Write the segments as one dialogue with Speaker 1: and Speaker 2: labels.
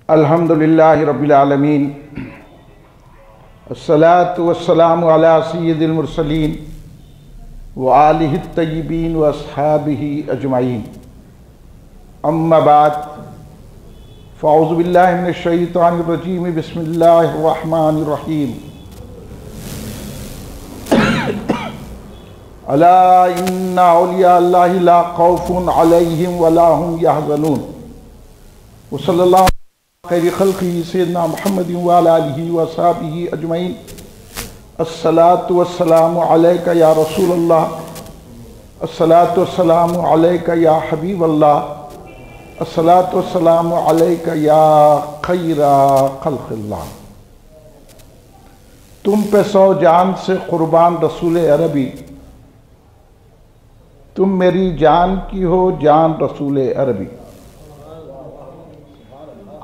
Speaker 1: अल्हम्दुलिल्लाहि रब्बिल आलमीन अस्सलातु वस्सलामु अला सय्यिदिल मुरसलीन व आलिहि तय्यिबीन व अस्हाबिहि अजमाइन। अम्मा बाद फ़अऊज़ु बिल्लाहि मिनश शैतानिर रजीम। बिस्मिल्लाहिर रहमानिर रहीम। अला इन्ना औलिया अल्लाहि ला खौफुन अलैहिम वला हुम यहज़नून। व सल्लल्लाहु खैर खल्क़ी सय्यदना मुहम्मदिन व अला आलिहि व अस्हाबिहि अजमईन। अस्सलातु वस्सलामु अलैका या रसूलल्लाह, अस्सलातु वस्सलामु अलैका या हबीबल्लाह, अस्सलातु वस्सलामु अलैका या खैरा खल्क़िल्लाह। तुम पे 100 जान से कुर्बान रसूल अरबी, तुम मेरी जान की हो जान रसूल अरबी।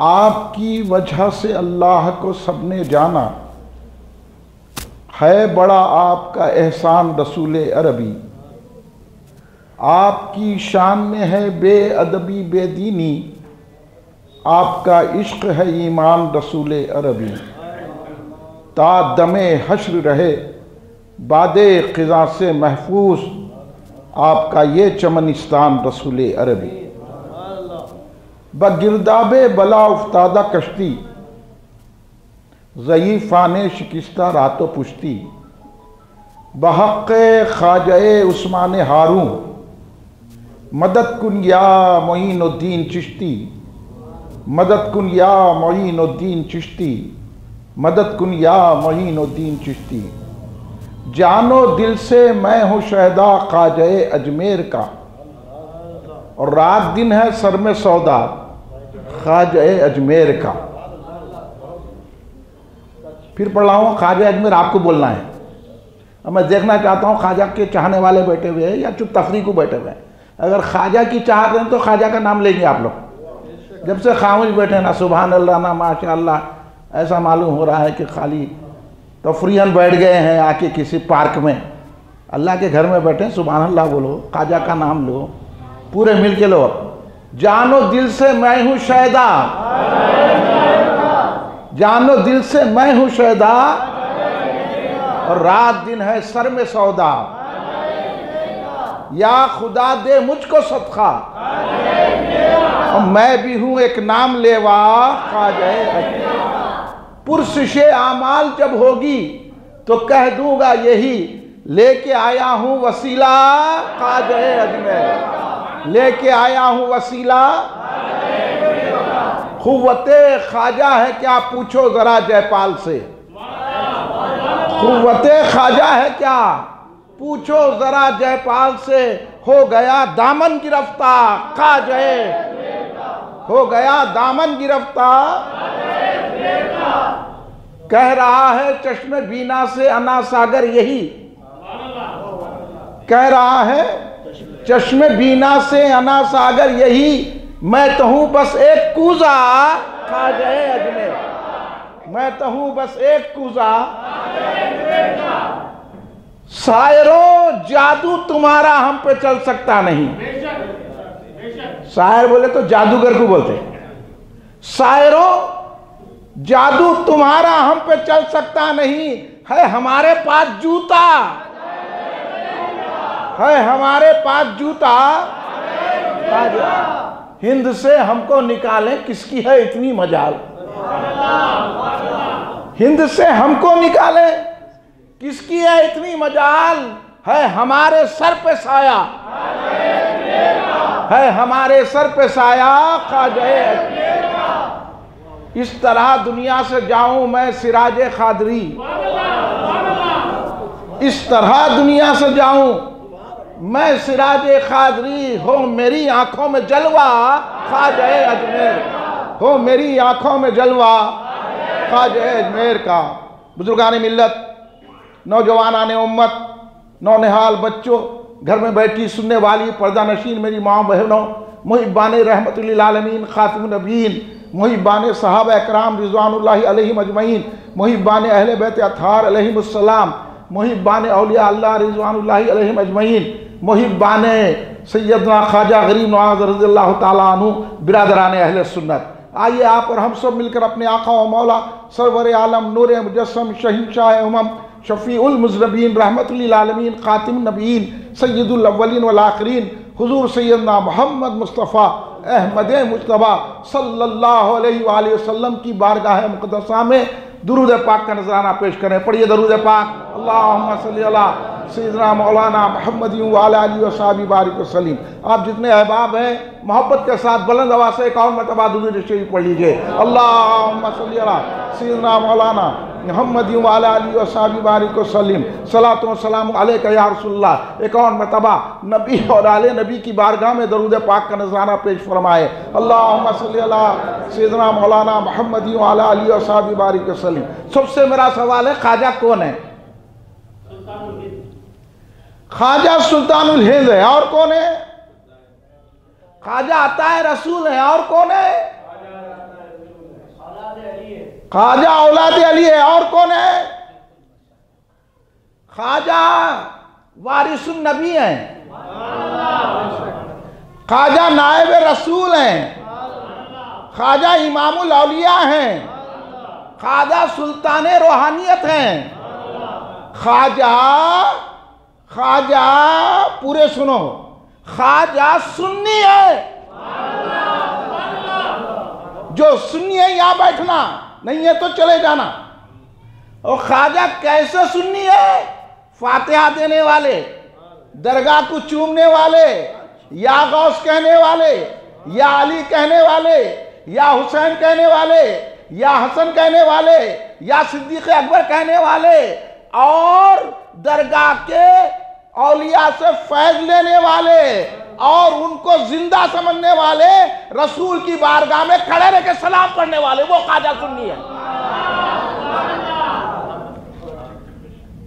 Speaker 1: आपकी वजह से अल्लाह को सबने जाना, है बड़ा आपका एहसान रसूल अरबी। आपकी शान में है बेअदबी बेदीनी, आपका इश्क है ईमान रसूल अरबी। ता दमे हश्र रहे बादे क़िज़ा से महफूज, आपका ये चमनिस्तान रसूल अरबी। बगिरदाबे बला उफ्तादा कश्ती, ज़ईफ़ाने शिकिस्ता रातो पुश्ती। बहक़्क़े ख़ाजाए उस्मान हारून, मदद कुन या मोइनुद्दीन चिश्ती। मदद कुन या मोइनुद्दीन चिश्ती, मदद कुन या मोइनुद्दीन चिश्ती। जानो दिल से मैं हूँ शहदा ख़ाजाए अजमेर का, और रात दिन है सर में सौदा ख्वाजा अजमेर का। फिर पढ़ रहा हूँ, ख्वाजा अजमेर आपको बोलना है। अब मैं देखना चाहता हूँ ख्वाजा के चाहने वाले बैठे हुए हैं या चुप तफरी को बैठे हुए हैं। अगर ख्वाजा की चाहत हैं तो ख्वाजा का नाम लेंगे आप लोग। जब से खामोश बैठे ना सुभान अल्लाह ना माशाअल्लाह, ऐसा मालूम हो रहा है कि खाली तफरीहन बैठ गए हैं आके किसी पार्क में। अल्लाह के घर में बैठे सुभान अल्लाह बोलो, ख्वाजा का नाम लो, पूरे मिल के लो। जानो दिल से मैं हूँ शहदा, जानो दिल से मैं हूँ शहदा, और रात दिन है सर में सौदा। या खुदा दे मुझको सदका, और मैं भी हूँ एक नाम लेवा ख्वाजा। पुरसिशे आमाल जब होगी तो कह दूंगा यही, लेके आया हूँ वसीला ख्वाजा अजमेर। लेके आया हूँ वसीला, खुव्वते ख्वाजा है क्या पूछो जरा जयपाल से। खुव्वते ख्वाजा है क्या पूछो जरा जयपाल से। हो गया दामन गिरफ्तार ख्वाजा, हो गया दामन गिरफ्तार। कह रहा है चश्मे बीना से अना सागर यही, कह रहा है चश्मे बीना से अना सागर यही। मैं तो हूँ बस एक कूजा ख्वाजा अजमेर, मैं तो हूँ बस एक कूजा। शायरों जादू तुम्हारा हम पे चल सकता नहीं। शायर बोले तो जादूगर को बोलते। शायरों जादू तुम्हारा हम पे चल सकता नहीं, है हमारे पास जूता, है हमारे पास जूता। हिंद से हमको निकालें किसकी है इतनी मजाल, हिंद से हमको निकालें किसकी है इतनी मजाल। है हमारे सर पे साया, है हमारे सर पे साया ख्वाजा। इस तरह दुनिया से जाऊं मैं सिराजे खादरी, इस तरह दुनिया से जाऊं मैं सिराजे खादरी। हो मेरी आंखों में जलवा ख्वाजा अजमेर, हो मेरी आंखों में जलवा ख्वाजा अजमेर का। बुजुर्गान मिल्लत, नौजवानाने उम्मत, नौनिहाल बच्चों, घर में बैठी सुनने वाली पर्दा नशीन मेरी माँ बहनों, मुहिब्बान रहमतुल लिल आलमीन खातिमुन नबीन, मुहिब्बान सहाबा इकराम रिज़वानुल्लाहि अलैहिम अजमईन, मुहिब्बान अहले बैत अत्हार अलैहिमुस्सलाम, मुहिब्बान औलिया अल्लाह रिज़वानुल्लाहि अलैहिम अजमईन, मुहिब्बान सैयदना ख्वाजा गरीब नवाज़ रज़ियल्लाहु ताला अन्हु, बिरादरान अहले सुन्नत। आइए आप और हम सब मिलकर अपने आका व मौला सरवर आलम नूर मुजस्सम शहींशाह उमम शफ़ीउल मुज़नबीन रहमतुल आलमीन ख़ातिमुन नबीयीन सय्यदुल अव्वलीन वल आखिरीन हुज़ूर सैयदना मोहम्मद मुस्तफ़ा अहमद मुज्तबा सल्लल्लाहु अलैहि वसल्लम की बारगाह मुक़द्दसा में दुरूद पाक का नजराना पेश करें। पढ़िए दरूद पाक। अल्लाहुम्मा सल्ली अला सय्यदना मौलाना मुहम्मद व अला आलिहि व सहाबी बारिक वसल्लिम। आप जितने अहबाब हैं मोहब्बत के साथ बुलंद आवाज़ से 51 मरतबा दुरूद शरीफ पढ़ लीजिए। अल्लाहुम्मा सल्ली अला सय्यदना मौलाना मुहम्मद व अला आलिहि व सहाबी बारिक वसल्लिम। सलातो व सलाम अलैका या रसूलल्लाह। 51 मरतबा नबी और आले नबी की बारगाह में दरूद पाक का नजराना पेश फरमाए। अल्लाहुम्मा सल्ली अला सय्यदना मौलाना मुहम्मद व अला आलिहि व सहाबी बारिक वसल्लिम। सबसे मेरा सवाल है, ख्वाजा कौन है? ख्वाजा सुल्तानुल हिंद है। और कौन है? ख्वाजा अताए रसूल है। और कौन है? ख्वाजा औलाद अली है। और कौन है? ख्वाजा वारिसुन नबी है। ख्वाजा नायब रसूल हैं। ख्वाजा इमामुल औलिया हैं। ख्वाजा सुल्तान रूहानियत हैं। ख्वाजा पूरे सुनो, ख्वाजा सुन्नी है। जो सुन्नी है यहां बैठना, नहीं है तो चले जाना। और ख्वाजा कैसे सुन्नी है? फातिहा देने वाले, दरगाह को चूमने वाले, या गौस कहने वाले, या अली कहने वाले, या हुसैन कहने वाले, या हसन कहने वाले, या सिद्दीक़ अकबर कहने वाले, और दरगाह के औलिया से फैज लेने वाले और उनको जिंदा समझने वाले, रसूल की बारगाह में खड़े रह के सलाम पढ़ने वाले, वो ख्वाजा सुन्नी है।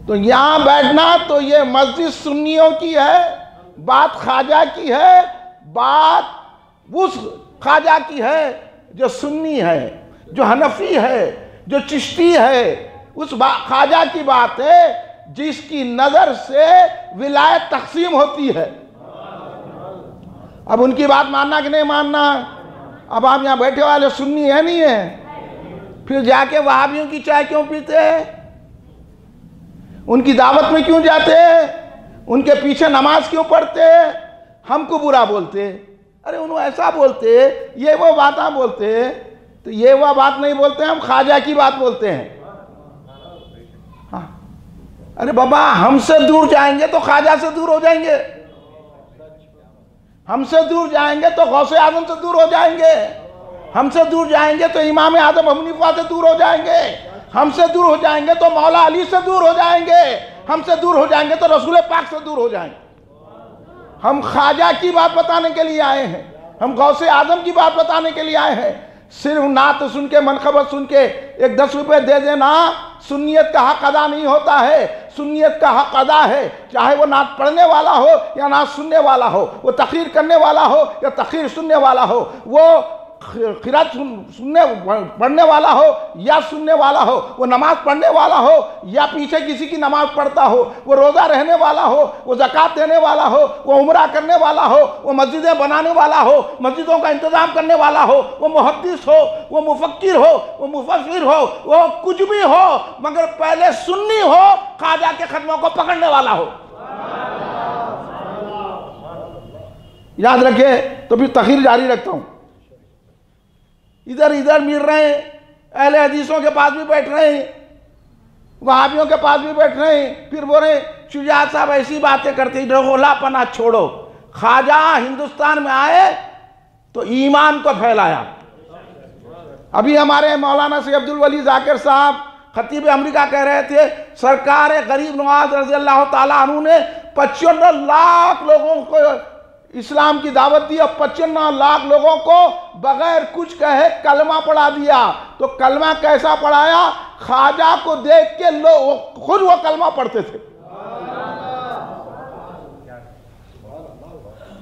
Speaker 1: तो यहां बैठना तो ये मस्जिद सुन्नियों की है, बात ख्वाजा की है, बात उस ख्वाजा की है जो सुन्नी है, जो हनफी है, जो चिश्ती है। उस ख्वाजा की बात है जिसकी नजर से विलायत तकसीम होती है। अब उनकी बात मानना कि नहीं मानना? अब आप यहां बैठे वाले सुन्नी है नहीं है, फिर जाके वहाबियों की चाय क्यों पीते हैं? उनकी दावत में क्यों जाते हैं? उनके पीछे नमाज क्यों पढ़ते हैं? हमको बुरा बोलते, अरे उन्होंने ऐसा बोलते, ये वो बात बोलते, तो ये वो बात नहीं बोलते, हम ख्वाजा की बात बोलते हैं। हाँ, अरे बाबा हमसे दूर जाएंगे तो ख्वाजा से दूर हो जाएंगे, हमसे दूर जाएंगे तो गौसे आजम से दूर हो जाएंगे, हमसे दूर जाएंगे तो इमाम आजम अबू हनीफा से दूर हो जाएंगे, हमसे दूर हो जाएंगे तो मौला अली से दूर हो जाएंगे, हमसे दूर हो जाएंगे तो रसूल पाक से दूर हो जाएंगे। हम ख्वाजा की बात बताने के लिए आए हैं, हम गौसे आजम की बात बताने के लिए आए हैं। सिर्फ नात सुन के, मनखबत सुन के एक 10 रुपए दे देना सुन्नियत का हक अदा नहीं होता है। सुन्नियत का हक अदा है, चाहे वो नात पढ़ने वाला हो या नात सुनने वाला हो, वो तकरीर करने वाला हो या तकरीर सुनने वाला हो, वो खिरात सुनने पढ़ने वाला हो या सुनने वाला हो, वो नमाज पढ़ने वाला हो या पीछे किसी की नमाज पढ़ता हो, वो रोज़ा रहने वाला हो, वो ज़कात देने वाला हो, वो उम्रा करने वाला हो, वो मस्जिदें बनाने वाला हो, मस्जिदों का इंतज़ाम करने वाला हो, वो मुहद्दिस हो, वो मुफक्किर हो, वो मुफस्सिर हो, वो कुछ भी हो, मगर पहले सुन्नी हो, ख्वाजा के खत्मों को पकड़ने वाला हो। याद रखे। तो फिर तखरीर जारी रखता हूँ। इधर इधर मिल रहे हैं, अहले हदीसों के पास भी बैठ रहे हैं, वहाबियों के पास भी बैठ रहे हैं, फिर बोल रहे शुजात साहब ऐसी बातें करते, ढोलापना छोड़ो। ख्वाजा हिंदुस्तान में आए तो ईमान को फैलाया। अभी हमारे मौलाना सैयद अब्दुल वली जाकिर साहब खतीब अमेरिका कह रहे थे, सरकार गरीब नवाज रज़ी अल्लाह ताला अन्हु ने 55 लाख लोगों को इस्लाम की दावत दी और 55 लाख लोगों को बगैर कुछ कहे कलमा पढ़ा दिया। तो कलमा कैसा पढ़ाया? ख्वाजा को देख के लोग खुद वो कलमा पढ़ते थे।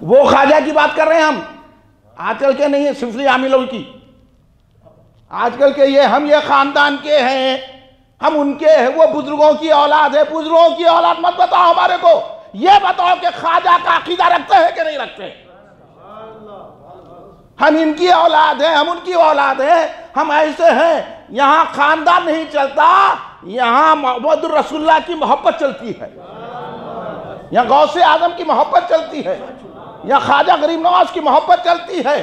Speaker 1: वो ख्वाजा की बात कर रहे हैं हम, आजकल के नहीं है सिफली आमिलों की। आजकल के हम ये खानदान के हैं, हम उनके हैं, वो बुजुर्गों की औलाद है। बुजुर्गों की औलाद मत बताओ हमारे को, ये बताओ कि ख्वाजा का अकीदा रखते हैं कि नहीं रखते। हम इनकी औलाद है, हम उनकी औलाद है, हम ऐसे हैं। यहाँ खानदान नहीं चलता, यहाँ मोहम्मद रसूलुल्लाह की मोहब्बत चलती है, यहाँ गौसे आजम की मोहब्बत चलती है, यहाँ ख्वाजा गरीब नवाज की मोहब्बत चलती है।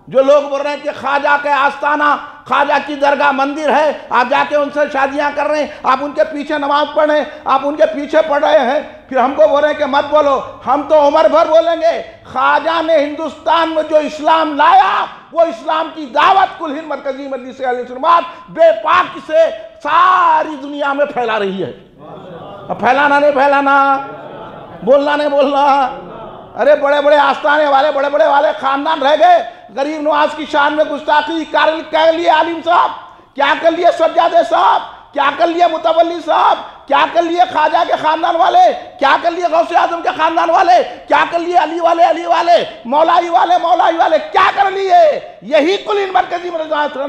Speaker 1: जो लोग बोल रहे हैं कि ख्वाजा के आस्थाना, ख्वाजा की दरगाह मंदिर है, आप जाके उनसे शादियां कर रहे हैं, आप उनके पीछे नमाज पढ़ रहे हैं, आप उनके पीछे पढ़ रहे हैं, फिर हमको बोल रहे हैं कि मत बोलो। हम तो उम्र भर बोलेंगे। ख्वाजा ने हिंदुस्तान में जो इस्लाम लाया, वो इस्लाम की दावत कुल हिंद मरकजी मजलिस अहले सुन्नत बेपाक से सारी दुनिया में फैला रही है। अब फैलाना नहीं फैलाना, बोलना नहीं बोलना। अरे बड़े बड़े आस्थाने वाले, बड़े बड़े वाले खानदान रह गए। गरीब नवाज की शान में गुस्ताखी कर लिए आलिम साहब, क्या कर लिए सज्जादे साहब, क्या कर लिए मुतवल्ली साहब, क्या कर लिए ख्वाजा के खानदान वाले, क्या कर लिए गौसे आजम के खानदान वाले, क्या कर लिए अली वाले, मौलाई वाले, क्या कर लिए। यही कुल इन मरकजी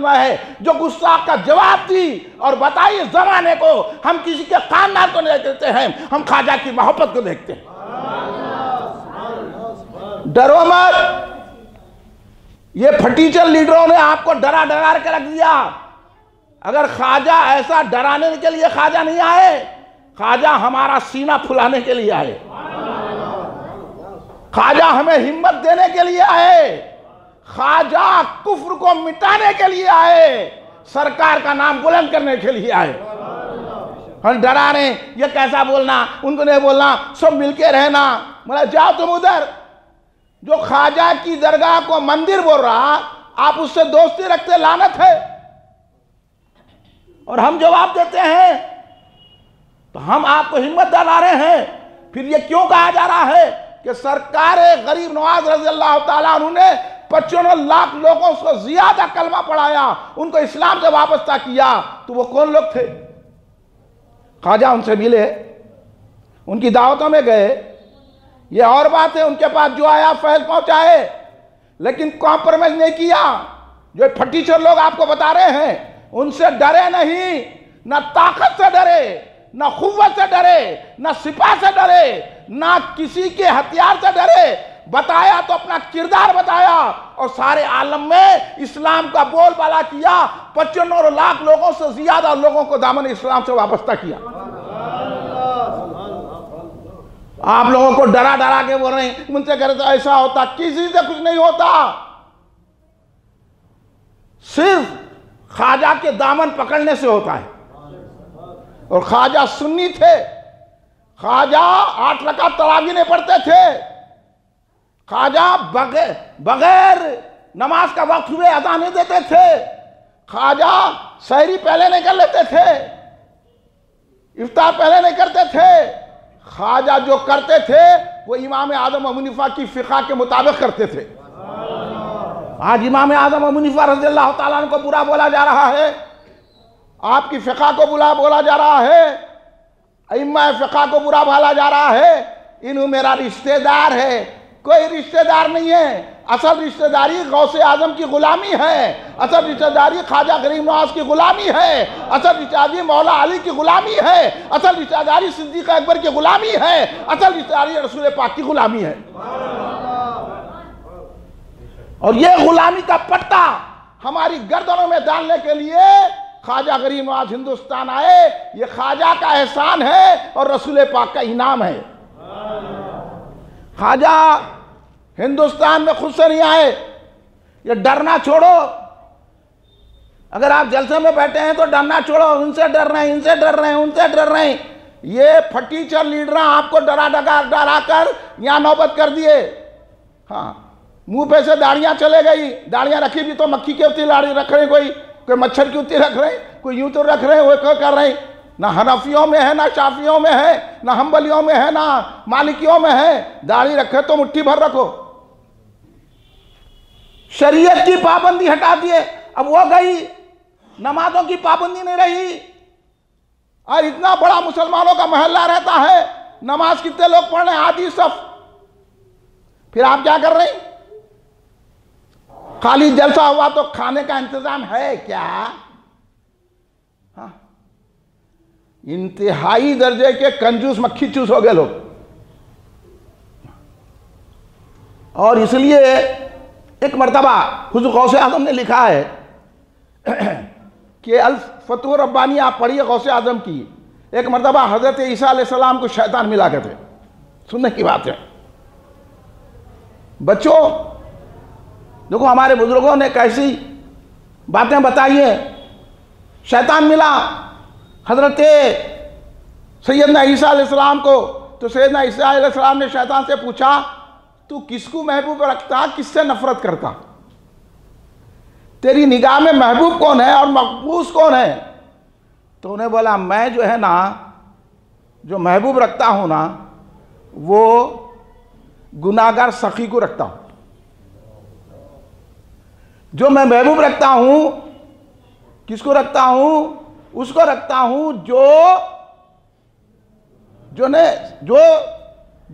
Speaker 1: है जो गुस्ताख का जवाब दी और बताई इस जमाने को हम किसी के खानदान को नहीं देखते हैं, हम ख्वाजा की मोहब्बत को देखते हैं। डरो मत। ये फटीचर लीडरों ने आपको डरा डरा के रख दिया। अगर ख्वाजा ऐसा डराने के लिए ख्वाजा नहीं आए, ख्वाजा हमारा सीना फुलाने के लिए आए, ख्वाजा हमें हिम्मत देने के लिए आए, ख्वाजा कुफ्र को मिटाने के लिए आए, सरकार का नाम बुलंद करने के लिए आए। हम डरा रहे, ये कैसा बोलना, उनको नहीं बोलना, सब मिलके रहना। बोला जाओ तुम उधर। जो ख्वाजा की दरगाह को मंदिर बोल रहा, आप उससे दोस्ती रखते, लानत है। और हम जवाब देते हैं तो हम आपको हिम्मत दिला रहे हैं। फिर ये क्यों कहा जा रहा है कि सरकार गरीब नवाज रज़ी अल्लाह ताला अन्हु ने 55 लाख लोगों को ज्यादा कलमा पढ़ाया, उनको इस्लाम से वाबस्ता किया। तो वो कौन लोग थे? ख्वाजा उनसे मिले, उनकी दावतों में गए, ये और बात है, उनके पास जो आया फैल पहुंचाए, लेकिन कॉम्प्रोमाइज नहीं किया। जो फटीचर लोग आपको बता रहे हैं, उनसे डरे नहीं, ना ताकत से डरे, ना खुव्वत से डरे, ना सिपा से डरे, ना किसी के हथियार से डरे। बताया तो अपना किरदार बताया और सारे आलम में इस्लाम का बोलबाला किया। 55 लाख लोगों से ज्यादा लोगों को दामन इस्लाम से वाबस्ता किया। आप लोगों को डरा डरा के बोल रहे हैं मुझसे करे तो ऐसा होता, किसी से कुछ नहीं होता। सिर्फ ख्वाजा के दामन पकड़ने से होता है। और ख्वाजा सुन्नी थे, ख्वाजा 8 रकात तरावी नहीं पढ़ते थे, ख्वाजा बगैर नमाज का वक्त हुए अदा नहीं देते थे, ख्वाजा सहरी पहले नहीं कर लेते थे, इफ्तार पहले नहीं करते थे। ख्वाजा जो करते थे वो इमाम आजम अबू हनीफा की फिक़ा के मुताबिक करते थे। आज इमाम आजम अबू हनीफा रज़ी अल्लाह ताला अन्हु को बुरा बोला जा रहा है, आपकी फिक़ा को बुरा बोला जा रहा है, इम्मा फिक़ा को बुरा बोला जा रहा है। इन्हों मेरा रिश्तेदार है, कोई रिश्तेदार नहीं है। असल रिश्तेदारी गौसे आजम की गुलामी है, असल रिश्तेदारी ख्वाजा गरीब नवाज की गुलामी है, असल रिश्तेदारी मौला अली की गुलामी है, असल रिश्तेदारी सिद्दीक़ अकबर की गुलामी है, असल रिश्तेदारी रसूल पाक की गुलामी है। और ये गुलामी का पट्टा हमारी गर्दनों में डालने के लिए ख्वाजा गरीब नवाज हिंदुस्तान आए। ये ख्वाजा का एहसान है और रसूल पाक का इनाम है। ख्वाजा हिंदुस्तान में खुद से नहीं आए। ये डरना छोड़ो। अगर आप जलसे में बैठे हैं तो डरना छोड़ो, उनसे डर रहे हैं, इनसे डर रहे हैं, उनसे डर रहे हैं। ये फटीचर लीडर आपको डरा कर यहाँ नौबत कर दिए। हाँ, मुंह पे से दाढ़ियाँ चले गई, दाढ़ियाँ रखी भी तो मक्खी की उतनी दाढ़ी रख रहे, कोई मच्छर की उतनी रख रहे, कोई यूं तो रख रहे, वो क्या कर रहे हैं। ना हनफियों में है, ना शाफियों में है, ना हम्बलियों में है, ना मालिकियों में है। दाढ़ी रखे तो मुट्ठी भर रखो। शरीयत की पाबंदी हटा दिए, अब वो गई, नमाजों की पाबंदी नहीं रही। और इतना बड़ा मुसलमानों का मोहल्ला रहता है, नमाज कितने लोग पढ़ रहे हैं? आधी सफ। फिर आप क्या कर रहे हैं? खाली जलसा हुआ तो खाने का इंतजाम है क्या? हाँ, इंतहाई दर्जे के कंजूस मक्खी चूस हो गए लोग। और इसलिए एक मरतबा हुज़ूर गौसे आज़म ने लिखा है कि अल फतूह रब्बानी आप पढ़िए गौसे आज़म की। एक मरतबा हज़रत ईसा अलैहिस्सलाम को शैतान मिला करते, सुनने की बात है बच्चों। देखो हमारे बुजुर्गों ने कैसी बातें बताई है। शैतान मिला हज़रत सैयदना ईसा अलैहिस्सलाम को, तो सैयदना ईसा अलैहिस्सलाम ने शैतान से पूछा तू किसको महबूब रखता, किससे नफरत करता, तेरी निगाह में महबूब कौन है और मकबूस कौन है? तो उन्हें बोला मैं जो है ना, जो महबूब रखता हूं ना, वो गुनाहगार सखी को रखता हूं। जो मैं महबूब रखता हूं, किसको रखता हूं? उसको रखता हूं जो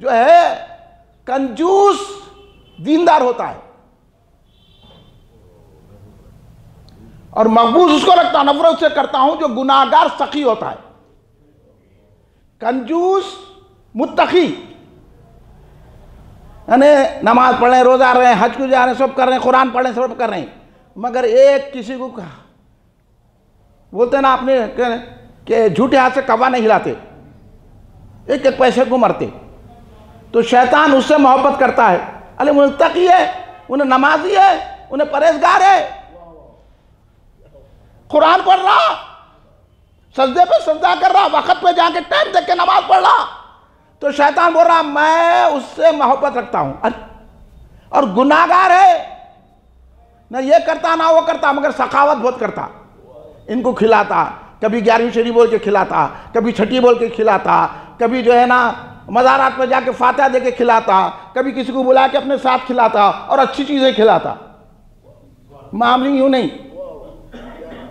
Speaker 1: है कंजूस दीनदार होता है, और मकबूज उसको रखता, नफरत से करता हूं जो गुनाहगार सखी होता है। कंजूस मुत्तकी यानी नमाज पढ़ रहे हैं, रोजा रहे हैं, हज को जा रहे हैं, सब कर रहे हैं, कुरान पढ़ रहे हैं, सब कर रहे हैं, मगर एक किसी को बोलते हैं ना अपने कि झूठे हाथ से कवा नहीं हिलाते, एक एक पैसे को मरते। तो शैतान उससे मोहब्बत करता है। अरे मुत्तकी है, उन्हें नमाजी है, उन्हें परहेजगार है, कुरान पढ़ रहा, सजदे पे सजदा कर रहा, वक्त पे जाके टाइम देख के नमाज पढ़ रहा, तो शैतान बोल रहा मैं उससे मोहब्बत रखता हूं। अरे और गुनाहगार है, ना ये करता ना वो करता, मगर सखावत बहुत करता, इनको खिलाता, कभी 11वीं शरीफ बोल के खिलाता, कभी छठी बोल के खिलाता, कभी जो है ना मज़ारात पे जाके फातिहा दे के खिलाता, कभी किसी को बुला के अपने साथ खिलाता और अच्छी चीज़ें खिलाता। मामली यूँ नहीं,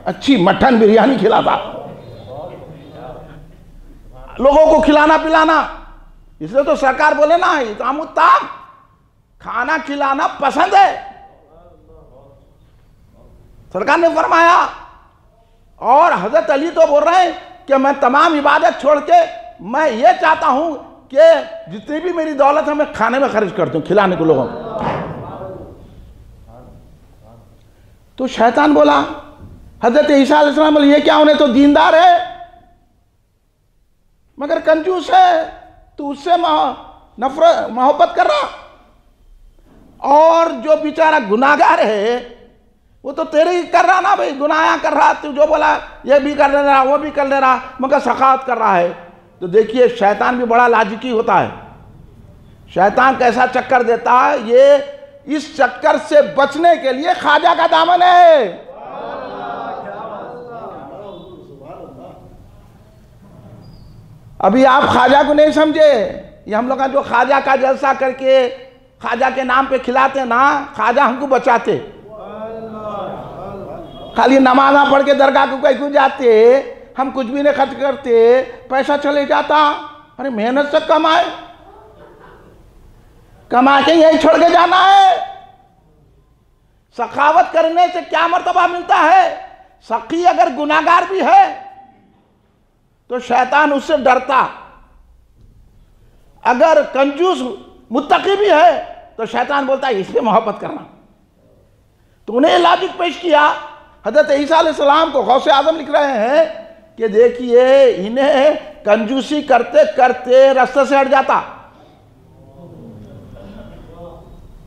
Speaker 1: अच्छी मटन बिरयानी खिलाता, लोगों को खिलाना पिलाना। इसलिए तो सरकार बोले ना इताम उत्ताम, खाना खिलाना पसंद है, सरकार ने फरमाया। और हजरत अली तो बोल रहे हैं कि मैं तमाम इबादत छोड़ के मैं ये चाहता हूं कि जितनी भी मेरी दौलत है मैं खाने में खर्च करता हूं, खिलाने को लोगों को। तो शैतान बोला हजरत ईसा अलैहिस्सलाम बोले ये क्या, उन्हें तो दीनदार है मगर कंजूस है, तो उससे नफरत मोहब्बत कर रहा, और जो बेचारा गुनाहगार है वो तो तेरे ही कर रहा ना भाई, गुनाह कर रहा, तू जो बोला ये भी कर ले रहा, वो भी कर ले रहा, मगर सखावत कर रहा है। तो देखिए शैतान भी बड़ा लाजिकी होता है। शैतान कैसा चक्कर देता है, ये इस चक्कर से बचने के लिए ख्वाजा का दामन है। अभी आप ख्वाजा को नहीं समझे, ये हम लोग का जो ख्वाजा का जलसा करके ख्वाजा के नाम पे खिलाते ना, ख्वाजा हमको बचाते। खाली नमाज़ा पढ़ के दरगाह को कहीं को जाते, हम कुछ भी नहीं खर्च करते, पैसा चले जाता। अरे मेहनत से कमाए, कमा के यही छोड़ के जाना है। सखावत करने से क्या मर्तबा मिलता है? सखी अगर गुनाहगार भी है तो शैतान उससे डरता, अगर कंजूस मुत्तकी भी है तो शैतान बोलता है इससे मोहब्बत करना। तो उन्हें लॉजिक पेश किया। हजरत ईसा अलैहिस्सलाम को गौसे आजम लिख रहे हैं कि देखिए इन्हें कंजूसी करते करते रास्ते से हट जाता,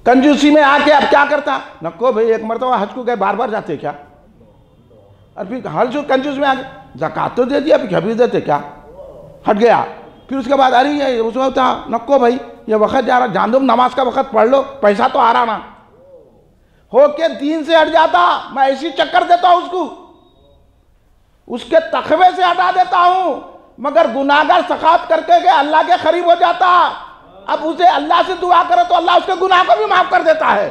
Speaker 1: कंजूसी में आके अब क्या करता, नको भाई एक मरतबा हज को गए, बार बार जाते क्या, और फिर हर जो कंजूस में आके ज़कात तो दे दिया, फिर कभी देते क्या, हट गया। फिर उसके बाद अरे ये उसमें होता, नको भाई ये वक्त जा रहा, जान दो नमाज का वक्त पढ़ लो, पैसा तो आ रहा ना, हो के दीन से हट जाता। मैं ऐसी चक्कर देता हूं उसको, उसके तखवे से हटा देता हूं, मगर गुनाहगार सखात करके के अल्लाह के करीब हो जाता। अब उसे अल्लाह से दुआ करो तो अल्लाह उसके गुनाह को भी माफ कर देता है।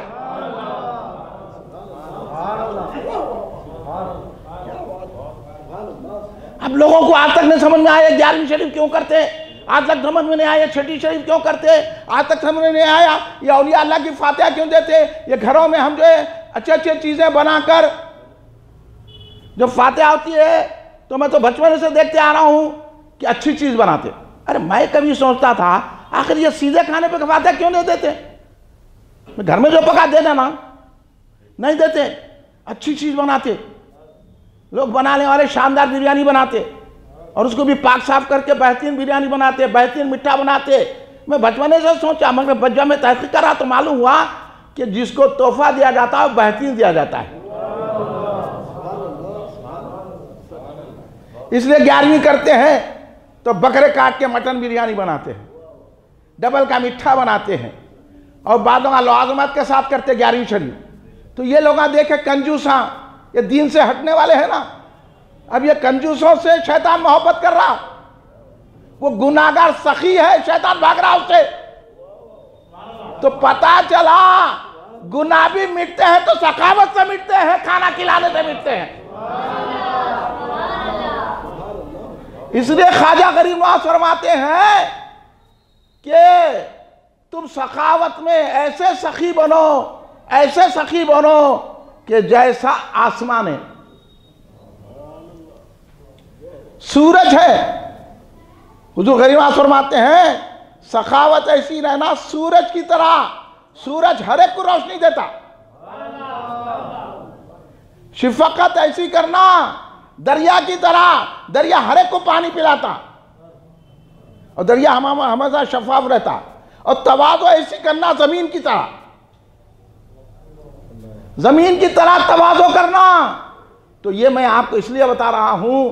Speaker 1: अब लोगों को आज तक नहीं समझ में आया 11वीं शरीफ क्यों करते, आज तक समझ में नहीं आया छठी शरीफ क्यों करते, आज तक समझ में नहीं आया ये औलिया अल्लाह की फातिहा क्यों देते। ये घरों में हम जो है अच्छी अच्छी चीज़ें बनाकर जो फातिहा होती है, तो मैं तो बचपन से देखते आ रहा हूँ कि अच्छी चीज़ बनाते। अरे मैं कभी सोचता था आखिर ये सीधे खाने पे फातिहा क्यों नहीं देते, घर में जो पका दे देना, नहीं देते, अच्छी चीज़ बनाते, लोग बनाने वाले शानदार बिरयानी बनाते और उसको भी पाक साफ करके बेहतरीन बिरयानी बनाते, बेहतरीन मिठा बनाते। मैं बचपने से सोचा, मगर बच्चा में तहकीक करा तो मालूम हुआ कि जिसको तोहफा दिया जाता है वो बेहतरीन दिया जाता है। इसलिए 11वीं करते हैं तो बकरे काट के मटन बिरयानी बनाते हैं, डबल का मिठा बनाते हैं और बाद में लवाजमात के साथ करते 11वीं शरीफ। तो ये लोग देखे कंजूसा, ये दीन से हटने वाले हैं ना। अब ये कंजूसों से शैतान मोहब्बत कर रहा, वो गुनाहगार सखी है, शैतान भाग रहा उससे। तो पता चला गुनाह भी मिटते हैं तो सखावत से मिटते हैं, खाना खिलाने से मिटते हैं। इसलिए ख्वाजा गरीब नवाज फरमाते हैं कि तुम सखावत में ऐसे सखी बनो, ऐसे सखी बनो कि जैसा आसमान है, सूरज है। हुजूर गरीब नवाज फरमाते हैं सखावत ऐसी रहना सूरज की तरह, सूरज हर एक को रोशनी देता। शफकत ऐसी करना दरिया की तरह, दरिया हर एक को पानी पिलाता और दरिया हमेशा शफाफ रहता। और तवाज़ो ऐसी करना जमीन की तरह, जमीन की तरह तवाज़ो करना। तो ये मैं आपको इसलिए बता रहा हूं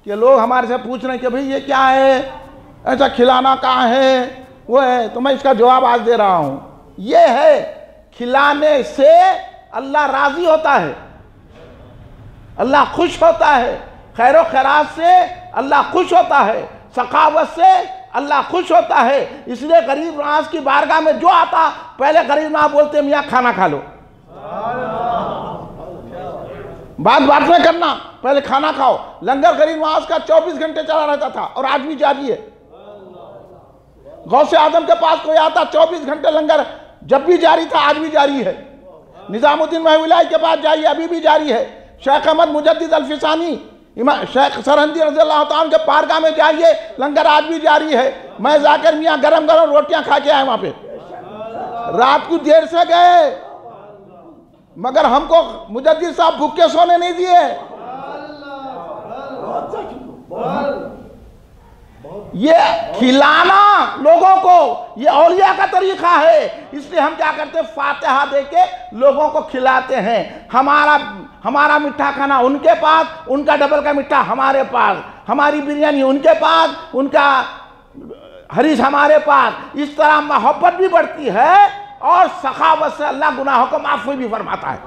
Speaker 1: कि लोग हमारे से पूछ रहे हैं कि भाई ये क्या है, ऐसा खिलाना कहाँ है, वो है। तो मैं इसका जवाब आज दे रहा हूं। ये है खिलाने से अल्लाह राजी होता है, अल्लाह खुश होता है। खैरो खैरात से अल्लाह खुश होता है, सखावत से अल्लाह खुश होता है। इसलिए गरीब नवाज की बारगाह में जो आता पहले गरीब नवाज बोलते मियाँ खाना खा लो, बात में करना, पहले खाना खाओ। लंगर गरीब नवाज का 24 घंटे चला रहता था और आज भी जारी है। गौसे आजम के पास कोई आता 24 घंटे लंगर जब भी जारी था, आज भी जारी है। निजामुद्दीन महविलाई के पास जाइए, अभी भी जारी है। शेख अहमद मुजद्दिद अल्फिसानी, शेख सरहंदी रज़ियल्लाहु ताला के पारगाह में जाइए, लंगर आज भी जारी है। मैं जाकर मियाँ गरम गरम रोटियां खा के आए वहां पे, रात को देर से गए मगर हमको मुजद्दिद साहब भूखे सोने नहीं दिए। ये खिलाना लोगों को ये औलिया का तरीका है। इसलिए हम क्या करते हैं, फातिहा दे के लोगों को खिलाते हैं। हमारा मिठा खाना उनके पास, उनका डबल का मिठा हमारे पास, हमारी बिरयानी उनके पास, उनका हरीश हमारे पास। इस तरह मोहब्बत भी बढ़ती है और सखावत से अल्लाह गुनाहों को माफ भी फरमाता है।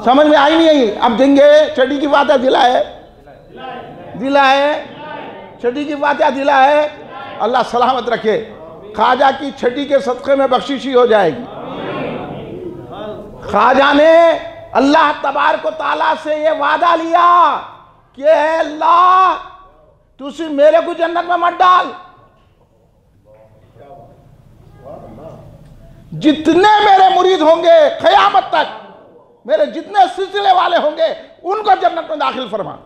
Speaker 1: समझ में आई नहीं आई? अब देंगे छठी की फातिहा दिलाए, छठी की फातिहा दिलाए। अल्लाह सलामत रखे। ख्वाजा की छठी के सदक़े में बख्शिशी हो जाएगी। ख्वाजा ने अल्लाह तबारक व तआला से ये वादा लिया कि अल्लाह तू सिर्फ मेरे को जन्नत में मत डाल, जितने मेरे मुरीद होंगे क़यामत तक, मेरे जितने सिलसिले वाले होंगे उनको जन्नत में दाखिल फरमा।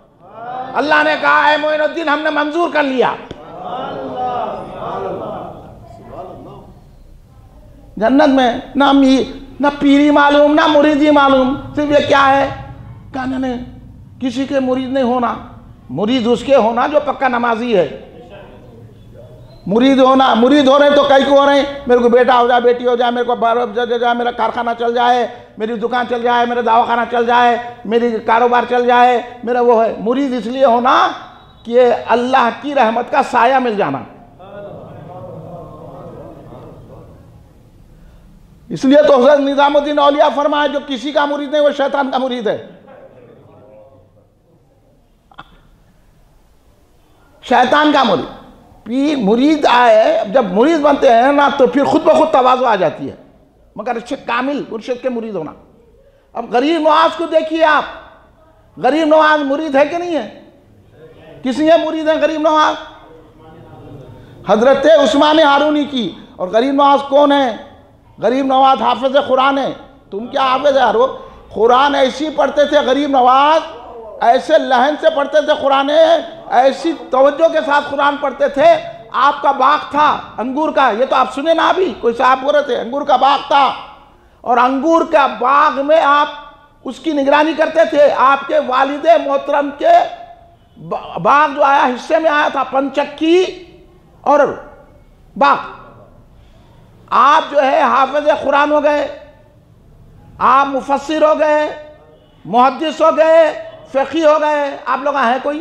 Speaker 1: अल्लाह ने कहा है मोइनुद्दीन हमने मंजूर कर लिया। जन्नत में ना पीरी मालूम ना मुरीदी मालूम, सिर्फ ये क्या है, कहने ने किसी के मुरीद नहीं होना। मुरीद उसके होना जो पक्का नमाजी है। मुरीद हो रहे तो कई को हो रहे हैं, मेरे को बेटा हो जाए, बेटी हो जाए, मेरे को जाए, मेरा कारखाना चल जाए, मेरी दुकान चल जाए, मेरा दवाखाना चल जाए, मेरी कारोबार चल जाए, मेरा वो है। मुरीद इसलिए होना कि अल्लाह की रहमत का साया मिल जाना। इसलिए तो हज़रत निजामुद्दीन औलिया फरमाया जो किसी का मुरीद नहीं वो शैतान का मुरीद है। शैतान का मुरीद। पीर मुरीद आए, जब मुरीद बनते हैं ना तो फिर खुद ब खुद तवाज़ु आ जाती है, मगर अच्छे कामिल मुर्शिद के मुरीद होना। अब गरीब नवाज को देखिए आप, गरीब नवाज मुरीद है कि नहीं है? किसी के मुरीद है गरीब नवाज? हजरत उस्मान हारूनी की। और गरीब नवाज कौन है? गरीब नवाज हाफिज कुरान है। तुम क्या हाफिज यार? वो कुरान ऐसी पढ़ते थे गरीब नवाज, ऐसे लहन से पढ़ते थे कुरान, ऐसी तवज्जो के साथ कुरान पढ़ते थे। आपका बाग था अंगूर का, ये तो आप सुने ना, अभी कोई साहब बोल रहे थे अंगूर का बाग था और अंगूर का बाग में आप उसकी निगरानी करते थे। आपके वालिदे मोहतरम के बाग जो आया, हिस्से में आया था पंचक्की और बाग। आप जो है हाफिज कुरान हो गए, आप मुफस्सिर हो गए, मुहद्दिस हो गए, फ़िक़ी हो गए। आप लोग हैं कोई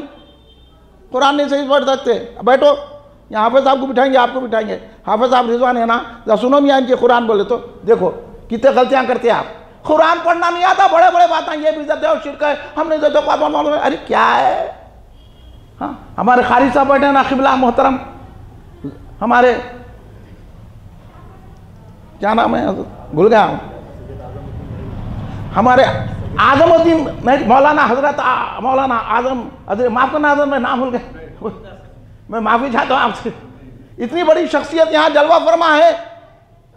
Speaker 1: कुरान नहीं सही पढ़ सकते, बैठो यहाँ हाफिज साहब को बिठाएंगे, आपको बिठाएंगे। हाफिज साहब रिजवान है ना, जब सुनो मियाँ इनके कुरान बोले तो देखो कितने गलतियाँ करते हैं आप। कुरान पढ़ना नहीं आता, बड़े बड़े बातें, ये भी देते हो शिरक है, हम नहीं देते। अरे क्या है। हाँ, हमारे क़ारी साहब बैठे ना, क़िबला मोहतरम, हमारे क्या नाम है, भूल गया हूँ, हमारे आज़मुद्दीन मौलाना हजरत मौलाना आज़म, अरे माफ़ करना आज़म, मैं नाम भूल गया, मैं माफ़ी चाहता हूँ आपसे। इतनी बड़ी शख्सियत यहाँ जलवा फरमा है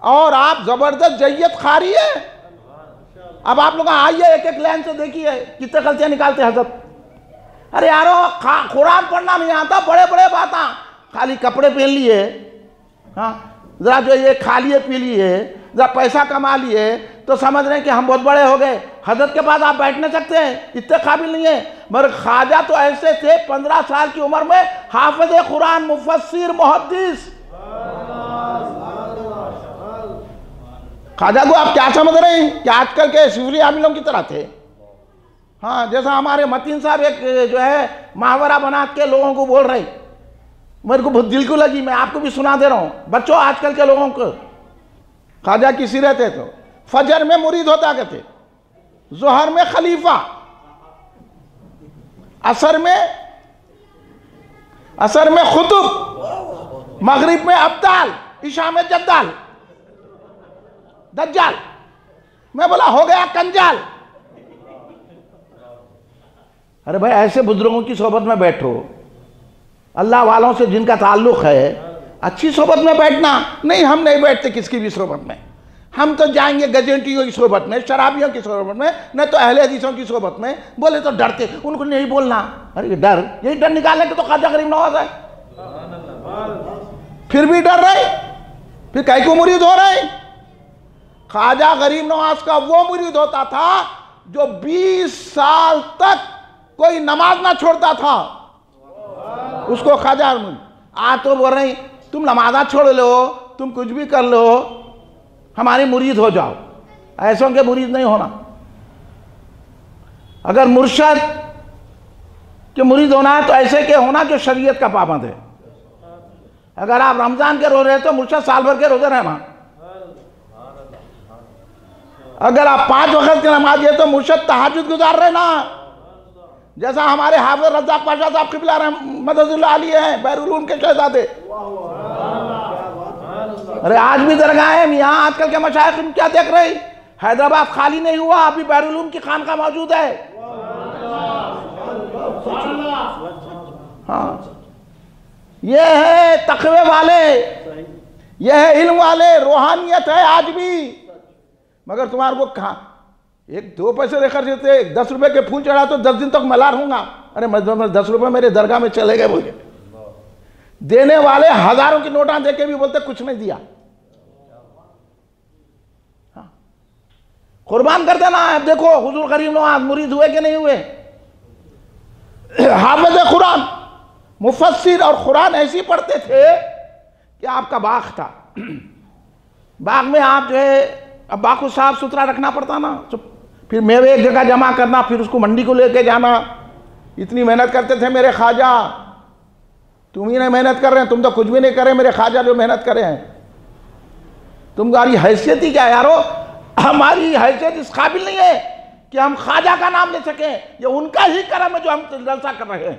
Speaker 1: और आप ज़बरदस्त जय्यत खारी है। अब आप लोग आइए एक एक लाइन से देखिए कितने गलतियाँ निकालते हैं हजरत। अरे यारो, कुरान पढ़ना नहीं आता, बड़े बड़े बातें, खाली कपड़े पहन लिए, हाँ ज़रा जो ये खा लिए पी लिए, ज़रा पैसा कमा लिए तो समझ रहे हैं कि हम बहुत बड़े हो गए। हजरत के पास आप बैठ नहीं सकते हैं, इतने काबिल नहीं है। मगर ख्वाजा तो ऐसे थे 15 साल की उम्र में हाफिज कुरान, मुफस्सिर, मुहद्दिस। ख्वाजा को आप क्या समझ रहे हैं कि आजकल के शिफरी आमिलों की तरह थे? हाँ, जैसा हमारे मतीन साहब एक जो है मुहावरा बना के लोगों को बोल रहे, मेरे को बहुत दिल को लगी, मैं आपको भी सुना दे रहा हूँ। बच्चों, आजकल के लोगों को ख्वाजा की सीरत है तो फजर में मुरीद होता कहते, जोहर में खलीफा, असर में खुतुब, मगरिब में अब्दाल, इशा में जद्दाल, दज्जाल। मैं बोला हो गया कंजाल। अरे भाई, ऐसे बुजुर्गों की सोबत में बैठो, अल्लाह वालों से जिनका ताल्लुक है, अच्छी सोबत में बैठना। नहीं, हम नहीं बैठते किसकी भी सोबत में, हम तो जाएंगे गजेंटियों की सोबत में, शराबियों की सोबत में, नहीं तो अहले हदीसों की सोबत में। बोले तो डरते, उनको नहीं बोलना। अरे डर, यही डर निकालने के तो ख्वाजा गरीब नवाज है। फिर भी डर रहे, फिर कई को मुरीद हो रहे। ख्वाजा गरीब नवाज का वो मुरीद होता था जो 20 साल तक कोई नमाज ना छोड़ता था, उसको ख्वाजा। आज तो बोल रहे तुम नमाजा छोड़ लो, तुम कुछ भी कर लो, हमारे मुरीद हो जाओ। ऐसों के मुरीद नहीं होना। अगर मुर्शद के मुरीद होना है तो ऐसे के होना जो शरीयत का पाबंद है। अगर आप रमजान के रोजे हैं तो मुर्शद साल भर के रोजे रहना। अगर आप 5 वक्त की नमाज है तो मुर्शद तहज्जुद गुजार रहे ना। जैसा हमारे हाफिज रज़्ज़ाक़ पाशा साहब क़िबला मददुल्लाह अलैह हैं, बैरुल उलूम के शहज़ादे। अरे आज भी दरगाह है यहाँ। आजकल के मशाइख क्या देख रहे, हैदराबाद खाली नहीं हुआ, अभी बैरुल उलूम की खानका मौजूद है। हाँ, ये है तक़वे वाले, ये है इल्म वाले, रूहानियत है आज भी। मगर तुम्हारे को कहाँ 1-2 पैसे लेकर देते, 10 रुपए के फूल चढ़ा तो 10 दिन तक मलार होऊंगा। अरे मैं 10 रुपए मेरे दरगाह में चले गए बोले। देने वाले हजारों की नोटा देके भी बोलते कुछ नहीं दिया। हाँ, कुर्बान कर देना है। देखो हुजूर गरीब नवाज मुरीद हुए कि नहीं हुए। हाफिज कुरान, मुफस्सिर और कुरान ऐसी पढ़ते थे कि आपका बाग था, बाग में आप जो है, अब बाग को साफ सुथरा रखना पड़ता ना, तो फिर मेवे एक जगह जमा करना, फिर उसको मंडी को लेके जाना। इतनी मेहनत करते थे मेरे ख्वाजा। तुम ही नहीं मेहनत कर रहे हैं, तुम तो कुछ भी नहीं कर रहे, मेरे ख्वाजा जो मेहनत करे हैं। तुम्हारी हैसियत ही क्या यारो, हमारी हैसियत इस काबिल नहीं है कि हम ख्वाजा का नाम ले सकें। ये उनका ही करम है जो हम जलसा कर रहे हैं।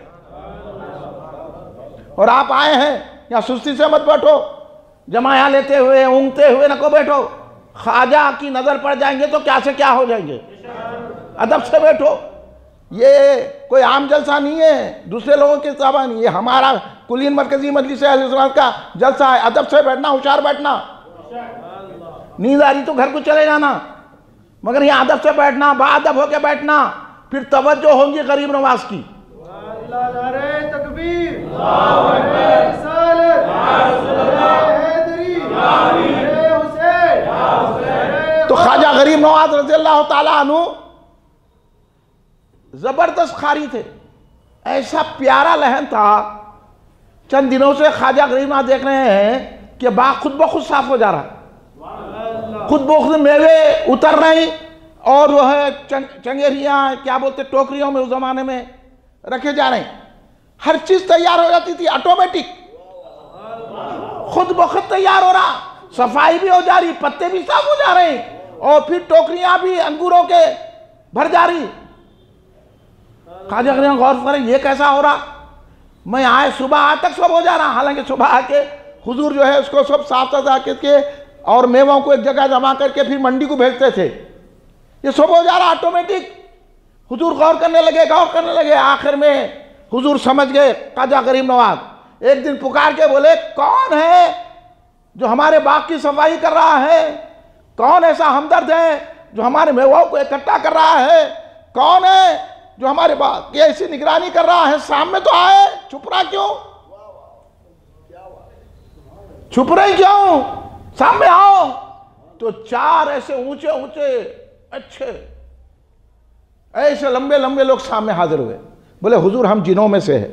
Speaker 1: और आप आए हैं यहाँ, सुस्ती से मत बैठो, जमाया लेते हुए ऊँगते हुए नको बैठो। ख्वाजा की नजर पड़ जाएंगे तो क्या से क्या हो जाएंगे। अदब से बैठो। ये कोई आम जलसा नहीं है, दूसरे लोगों के सभा नहीं, ये हमारा कुलीन मरकजी मजलिस अहले सुन्नत का जलसा है। अदब से बैठना, होशियार बैठना। नींद आ रही तो घर को चले जाना, मगर यहाँ अदब से बैठना, बाअदब होके बैठना, फिर तवज्जो होंगी गरीब नवाज की। तो ख्वाजा गरीब नवाज रज़ी अल्लाह ताला अन्हु जबरदस्त कारी थे, ऐसा प्यारा लहन था। चंद दिनों से ख्वाजा गरीब नवाज देख रहे हैं कि बाग खुद ब खुद साफ हो जा रहा है, खुद ब खुद मेवे उतर रही और वह चंगेरियाँ क्या बोलते टोकरियों में उस जमाने में रखे जा रहे हैं। हर चीज तैयार हो जाती थी ऑटोमेटिक, खुद ब खुद तैयार हो रहा, सफाई भी हो जा रही, पत्ते भी साफ हो जा रहे हैं और फिर टोकरियां भी अंगूरों के भर जा रही। ख्वाजा गरीब गौर करें ये कैसा हो रहा। मैं आए सुबह आज तक सब हो जा रहा, हालांकि सुबह आके हुजूर जो है उसको सब साफ सफा करके और मेवों को एक जगह जमा करके फिर मंडी को भेजते थे। ये सब हो जा रहा ऑटोमेटिक। हुजूर गौर करने लगे। आखिर में हुजूर समझ गए ख्वाजा गरीब नवाज। एक दिन पुकार के बोले, कौन है जो हमारे बाग की सफाई कर रहा है? कौन ऐसा हमदर्द है जो हमारे मेवों को इकट्ठा कर रहा है? कौन है जो हमारे बाग की ऐसी निगरानी कर रहा है? सामने तो आए, छुप रहा क्यों? छुप रहे क्यों? सामने आओ। तो चार ऐसे ऊंचे ऊंचे अच्छे ऐसे लंबे लंबे लोग सामने हाजिर हुए। बोले हुजूर हम जिनों में से है।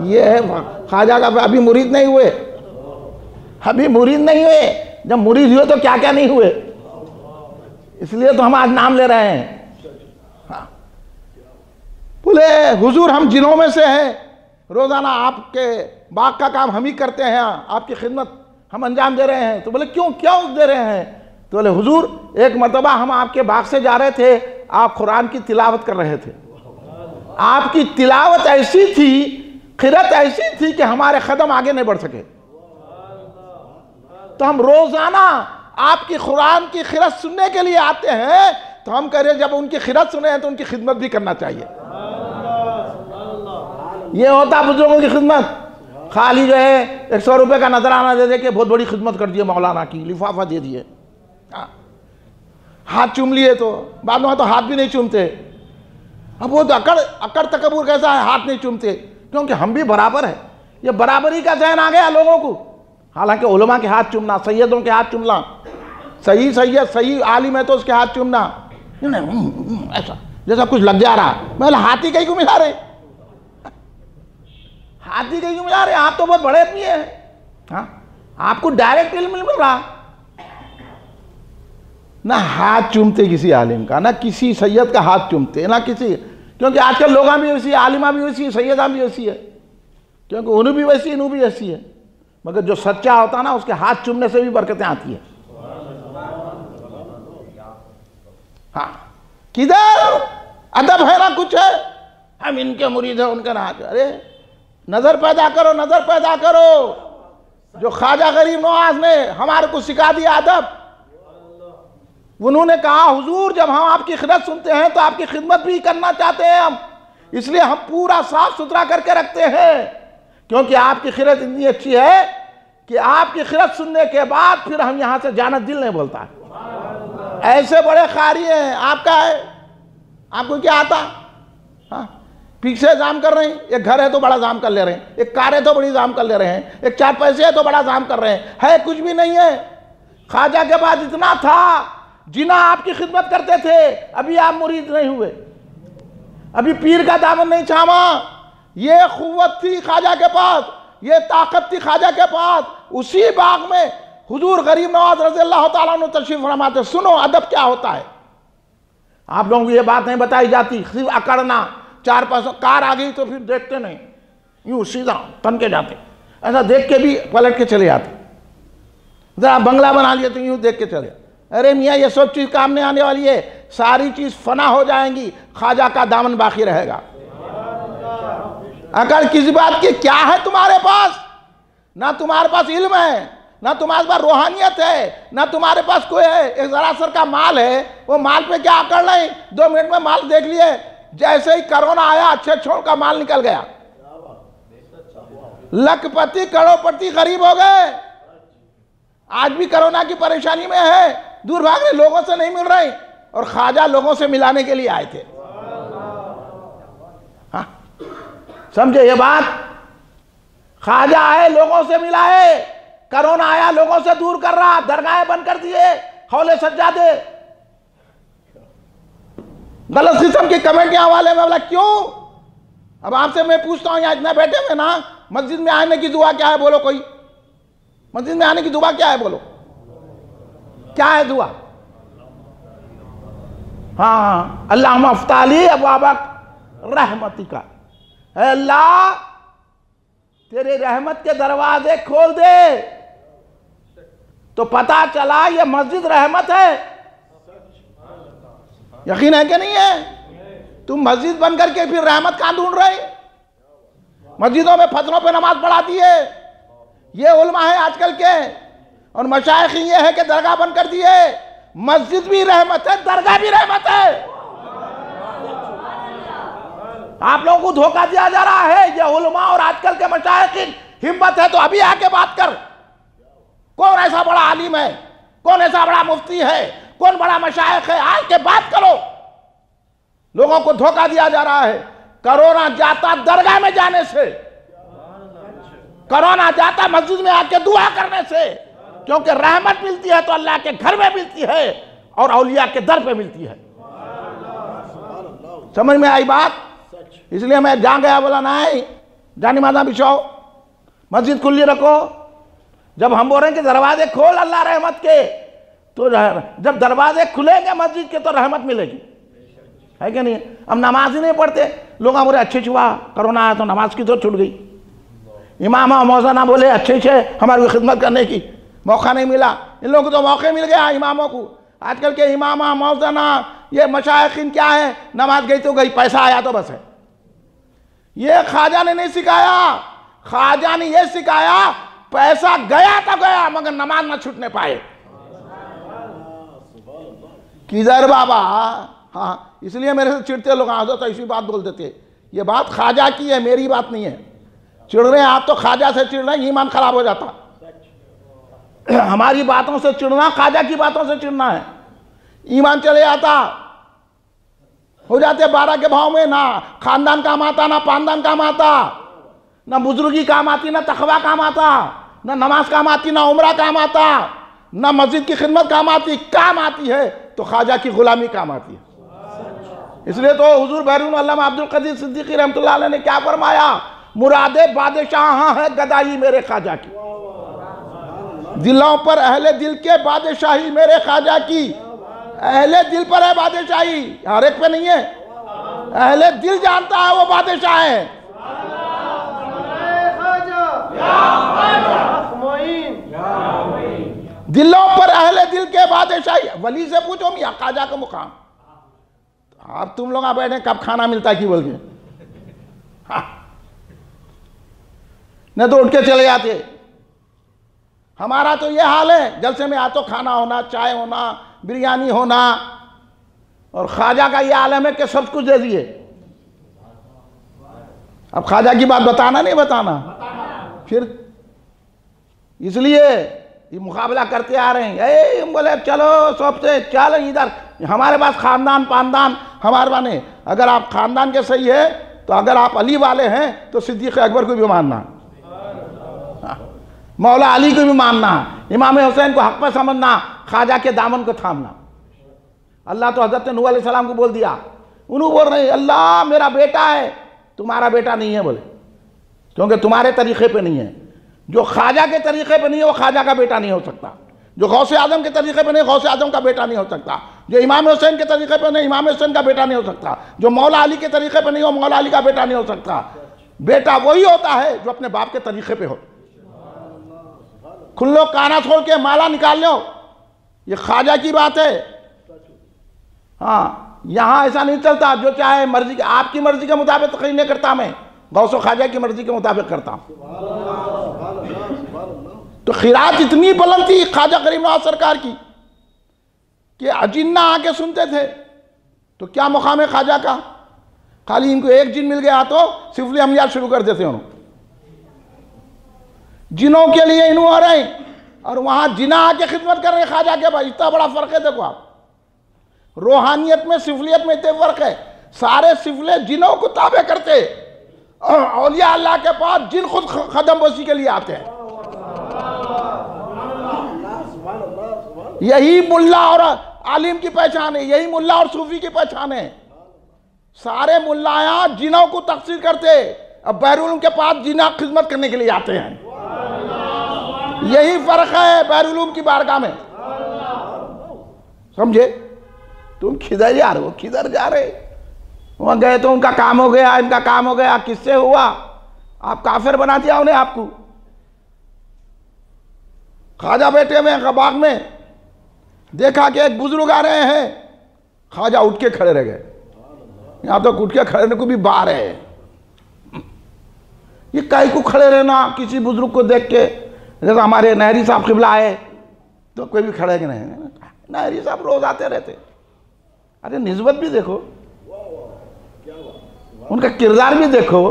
Speaker 1: ये है ख्वाजा का। अभी मुरीद नहीं हुए, अभी मुरीद नहीं हुए। जब मुरीद हुए तो क्या क्या नहीं हुए, इसलिए तो हम आज नाम ले रहे हैं। हाँ। बोले हुजूर हम जिनों में से हैं, रोजाना आपके बाग का काम हम ही करते हैं, आपकी खिदमत हम अंजाम दे रहे हैं। तो बोले क्यों दे रहे हैं? तो बोले हुजूर एक मरतबा हम आपके बाग से जा रहे थे, आप कुरान की तिलावत कर रहे थे। आपकी तिलावत ऐसी थी, खिरत ऐसी थी कि हमारे कदम आगे नहीं बढ़ सके। तो हम रोजाना आपकी कुरान की खिरत सुनने के लिए आते हैं। तो हम कह रहे जब उनकी खिरत सुने हैं तो उनकी खिदमत भी करना चाहिए। ये होता बुजुर्गों की खिदमत। खाली जो है 100 रुपए का नजराना दे दे के बहुत बड़ी खिदमत कर दिए मौलाना की, लिफाफा दे दिए, हाथ चूम लिए। तो बाद में तो हाथ भी नहीं चूमते। अब वो तो अकड़ तकबूर कैसा है, हाथ नहीं चूमते, क्योंकि हम भी बराबर है। ये बराबरी का जहन आ गया लोगों को। हालांकि उलमा के हाथ चूमना, सैयदों के हाथ चूमना, सही सैयद सही आलिम है तो उसके हाथ चूमना ऐसा जैसा कुछ लग जा रहा। मैं हाथी कहीं को मिला रहे, हाथी कहीं को मिला रहे, आप तो बहुत बड़े आदमी है। हाँ, आपको डायरेक्ट इल्म मिल रहा ना, हाथ चूमते किसी आलिम का, ना किसी सैयद का हाथ चूमते, ना किसी, क्योंकि आजकल लोग भी वैसी, आलिमा भी वैसी, सैयदा भी वैसी है, क्योंकि उन्हें भी वैसी इन्हों भी वैसी है। मगर जो सच्चा होता है ना उसके हाथ चूमने से भी बरकतें आती है। हाँ, किधर अदब है ना कुछ है, हम इनके मुरीद है उनके ना। अरे नजर पैदा करो, नजर पैदा करो। जो ख्वाजा गरीब नवाज ने हमारे को सिखा दिया अदब। उन्होंने कहा हुजूर जब हम आपकी खिदमत सुनते हैं तो आपकी खिदमत भी करना चाहते हैं हम, इसलिए हम पूरा साफ सुथरा करके रखते हैं, क्योंकि आपकी खिदमत इतनी अच्छी है कि आपकी खिदमत सुनने के बाद फिर हम यहां से जाना दिल नहीं बोलता। ऐसे बड़े कारी हैं। आपका है, आपको क्या आता? हाँ, पीछे जाम कर रहे हैं। एक घर है तो बड़ा जाम कर ले रहे हैं, एक कार है तो बड़ी जाम कर ले रहे हैं, एक 4 पैसे है तो बड़ा जाम कर रहे हैं। है कुछ भी नहीं है। ख्वाजा के बाद इतना था, जिना आपकी खिदमत करते थे, अभी आप मुरीद नहीं हुए, अभी पीर का दामन नहीं थामा। ये खुव्वत थी ख्वाजा के पास, ये ताकत थी ख्वाजा के पास। उसी बाग में हुजूर गरीब नवाज रज़ी अल्लाह ताला अन्हु तशरीफ फरमाते। सुनो अदब क्या होता है। आप लोगों को ये बात नहीं बताई जाती, सिर्फ अकड़ना। 4 पैसों कार आ गई तो फिर देखते नहीं, यूं सीधा तन के जाते, ऐसा देख के भी पलट के चले जाते। जरा बंगला बना लिया तो यूं देख के चले। अरे मियाँ ये सब चीज़ काम नहीं आने वाली है, सारी चीज़ फना हो जाएंगी, ख्वाजा का दामन बाकी रहेगा। अकड़ किसी बात की क्या है तुम्हारे पास? ना तुम्हारे पास इल्म है, ना तुम्हारे पास रूहानियत है, ना तुम्हारे पास कोई है। एक जरा सर का माल है, वो माल पे क्या अकड़ नहीं, 2 मिनट में माल देख लिए। जैसे ही कोरोना आया अच्छे छोड़ का माल निकल गया, लखपति करोड़पति गरीब हो गए। आज भी कोरोना की परेशानी में है, दूर भाग रहे, लोगों से नहीं मिल रहे, और ख्वाजा लोगों से मिलाने के लिए आए थे। हाँ, समझे ये बात? ख्वाजा आए लोगों से मिलाए, कोरोना आया लोगों से दूर कर रहा, दरगाहें बंद कर दिए, हौले सज्जादे, गलत किस्म के कमेंट यहाँ वाले में बोला क्यों। अब आपसे मैं पूछता हूँ, यहाँ इतने बैठे हुए ना, मस्जिद में आने की दुआ क्या है बोलो, कोई मस्जिद में आने की दुआ क्या है बोलो, क्या है दुआ। हाँ, अल्लाहुम्मा अफ्ताली अबवाबक रहमतिका, अल्लाह तेरे रहमत के दरवाजे खोल दे। तो पता चला ये मस्जिद रहमत है। यकीन है कि नहीं है। तुम मस्जिद बन करके फिर रहमत कहां ढूंढ रहे। मस्जिदों में फजरों पे नमाज पढ़ाती है ये उलमा है आजकल के, और मशाइख ये है कि दरगाह बन कर दिए। मस्जिद भी रहमत है, दरगाह भी रहमत है। आप लोगों को धोखा दिया जा रहा है। ये उलमा और आजकल के मशाइख की हिम्मत है तो अभी आके बात कर। कौन ऐसा बड़ा आलिम है, कौन ऐसा बड़ा मुफ्ती है, कौन बड़ा मशाइख है, आके बात करो। लोगों को धोखा दिया जा रहा है। कोरोना जाता दरगाह में जाने से, कोरोना जाता मस्जिद में आके दुआ करने से, क्योंकि रहमत मिलती है तो अल्लाह के घर में मिलती है और औलिया के दर पे मिलती है। समझ में आई बात। इसलिए मैं जहां गया बोला नहीं, जानी माता बिछाओ, मस्जिद खुली रखो। जब हम बोल रहे हैं कि दरवाजे खोल अल्लाह रहमत के, तो जब दरवाजे खुलेंगे मस्जिद के तो रहमत मिलेगी, है कि नहीं। अब नमाज ही नहीं पढ़ते लोग, बोले अच्छे छुआ कोरोना आया तो नमाज की तो छूट गई। इमाम और मौलाना बोले अच्छे से हमारी खिदमत करने की मौका नहीं मिला। इन लोगों को तो मौके मिल गया इमामों को। आजकल के इमाम मौलाना ये मशाइखिन क्या है, नमाज गई तो गई, पैसा आया तो बस है। ये ख्वाजा ने नहीं सिखाया। ख्वाजा ने ये सिखाया पैसा गया तो गया मगर नमाज ना छूटने पाए। किधर बाबा। हाँ, इसलिए मेरे से चिढ़ते लोग, आ तो ऐसी बात बोल देते। ये बात ख्वाजा की है, मेरी बात नहीं है। चिढ़ रहे हैं आप तो ख्वाजा से चिढ़ रहे हैं, ईमान खराब हो जाता। हमारी बातों से चिढ़ना, ख्वाजा की बातों से चिढ़ना है, ईमान चले जाता। हो जाते 12 के भाव में, ना खानदान काम आता, ना पानदान काम आता, ना बुजुर्गी काम आती, ना तकवा काम आता, ना नमाज काम आती, ना उम्रा काम आता, ना मस्जिद की खिदमत काम आती। काम आती है तो ख्वाजा की गुलामी काम आती है। इसलिए तो हुजूर बहरून अल्लामा अब्दुल कदीर सिद्दीकी रहमतुल्लाह अलैह ने क्या फरमाया, मुरादे बादशाह है गदाई मेरे ख्वाजा की। दिलों पर अहले दिल के बादशाही मेरे ख्वाजा की। अहले दिल पर है बादशाही, हर एक पे नहीं है। अहले दिल जानता है वो बादशाह है। दिलों पर अहले दिल के बादशाही। वली से पूछो मियां ख्वाजा का मुकाम। अब तुम लोग बैठे कब खाना मिलता है कि बोल के, हाँ। नहीं तो उठ के चले जाते। हमारा तो ये हाल है, जलसे में आ तो खाना होना, चाय होना, बिरयानी होना, और ख्वाजा का ये आलम है कि सब कुछ दे दिए। अब ख्वाजा की बात बताना नहीं बताना फिर, इसलिए ये मुकाबला करते आ रहे हैं। हम बोले चलो सबसे चल इधर, हमारे पास खानदान पानदान हमारे बने। अगर आप खानदान के सही है तो अगर आप अली वाले हैं तो सिद्दीक अकबर को भी मानना, मौला अली को भी मानना, इमाम हुसैन को हक पर समझना, ख्वाजा के दामन को थामना। अल्लाह तो हजरत नूह अलैहिस्सलाम को बोल दिया, उन्होंने बोल रहे अल्लाह मेरा बेटा है, तुम्हारा बेटा नहीं है बोले, क्योंकि तुम्हारे तरीके पे नहीं है। जो ख्वाजा के तरीके पे नहीं है वो ख्वाजा का बेटा नहीं हो सकता। जो गौसे आजम के तरीके पे नहीं, गौसे आजम का बेटा नहीं हो सकता। जो इमाम हुसैन के तरीके पे नहीं, इमाम हुसैन का बेटा नहीं हो सकता। जो मौला अली के तरीके पे नहीं हो, मौला अली का बेटा नहीं हो सकता। बेटा वही होता है जो अपने बाप के तरीके पे हो। खुल लो, काना छोड़ के माला निकाल लो, ये ख्वाजा की बात है। हाँ, यहाँ ऐसा नहीं चलता जो चाहे मर्जी, आपकी मर्जी के मुताबिक कहीं नहीं करता मैं, गौसो ख्वाजा की मर्जी के मुताबिक करता हूँ। तो खिरात इतनी बुलंद थी ख्वाजा करीम नवाज सरकार की कि अजिन्ना आके सुनते थे। तो क्या मुकाम है ख्वाजा का, खाली इनको एक जिन मिल गया तो सिफली अमलियात शुरू कर देते उन्होंने, जिनों के लिए इन्हों हो रहे हैं, और वहां जिना आके खिदमत कर रहे हैं ख्वाजा के। भाई इतना बड़ा फर्क है। देखो आप, रूहानियत में सिफलियत में इतने फर्क है। सारे सिफले जिनों को ताबे करते, और औलिया अल्लाह के पास जिन खुद कदम बोसी के लिए आते हैं। यही मुल्ला और आलिम की पहचान है, यही मुल्ला और सूफी की पहचान है। सारे मुल्लाया जिनों को तकसीर करते, अब बैरुल के पास जिना खिदमत करने के लिए आते हैं। यही फर्क है बैरुल की बारगाह में, समझे? तुम किधर जा रहे हो, किधर जा रहे? वहां गए तो उनका काम हो गया, इनका काम हो गया, किससे हुआ? आप काफिर बना दिया उन्हें आपको। ख्वाजा बैठे हुए हैं बाग में, देखा कि एक बुजुर्ग आ रहे हैं, ख्वाजा उठ के खड़े रह गए। यहां तो उठ के खड़े को भी बार है, ये काहे को खड़े रहना किसी बुजुर्ग को देख के? जैसे हमारे नहरी साहब किबला आए तो कोई भी खड़े कि नहीं, नहरी साहब रोज आते रहते। अरे निस्बत भी देखो, उनका किरदार भी देखो,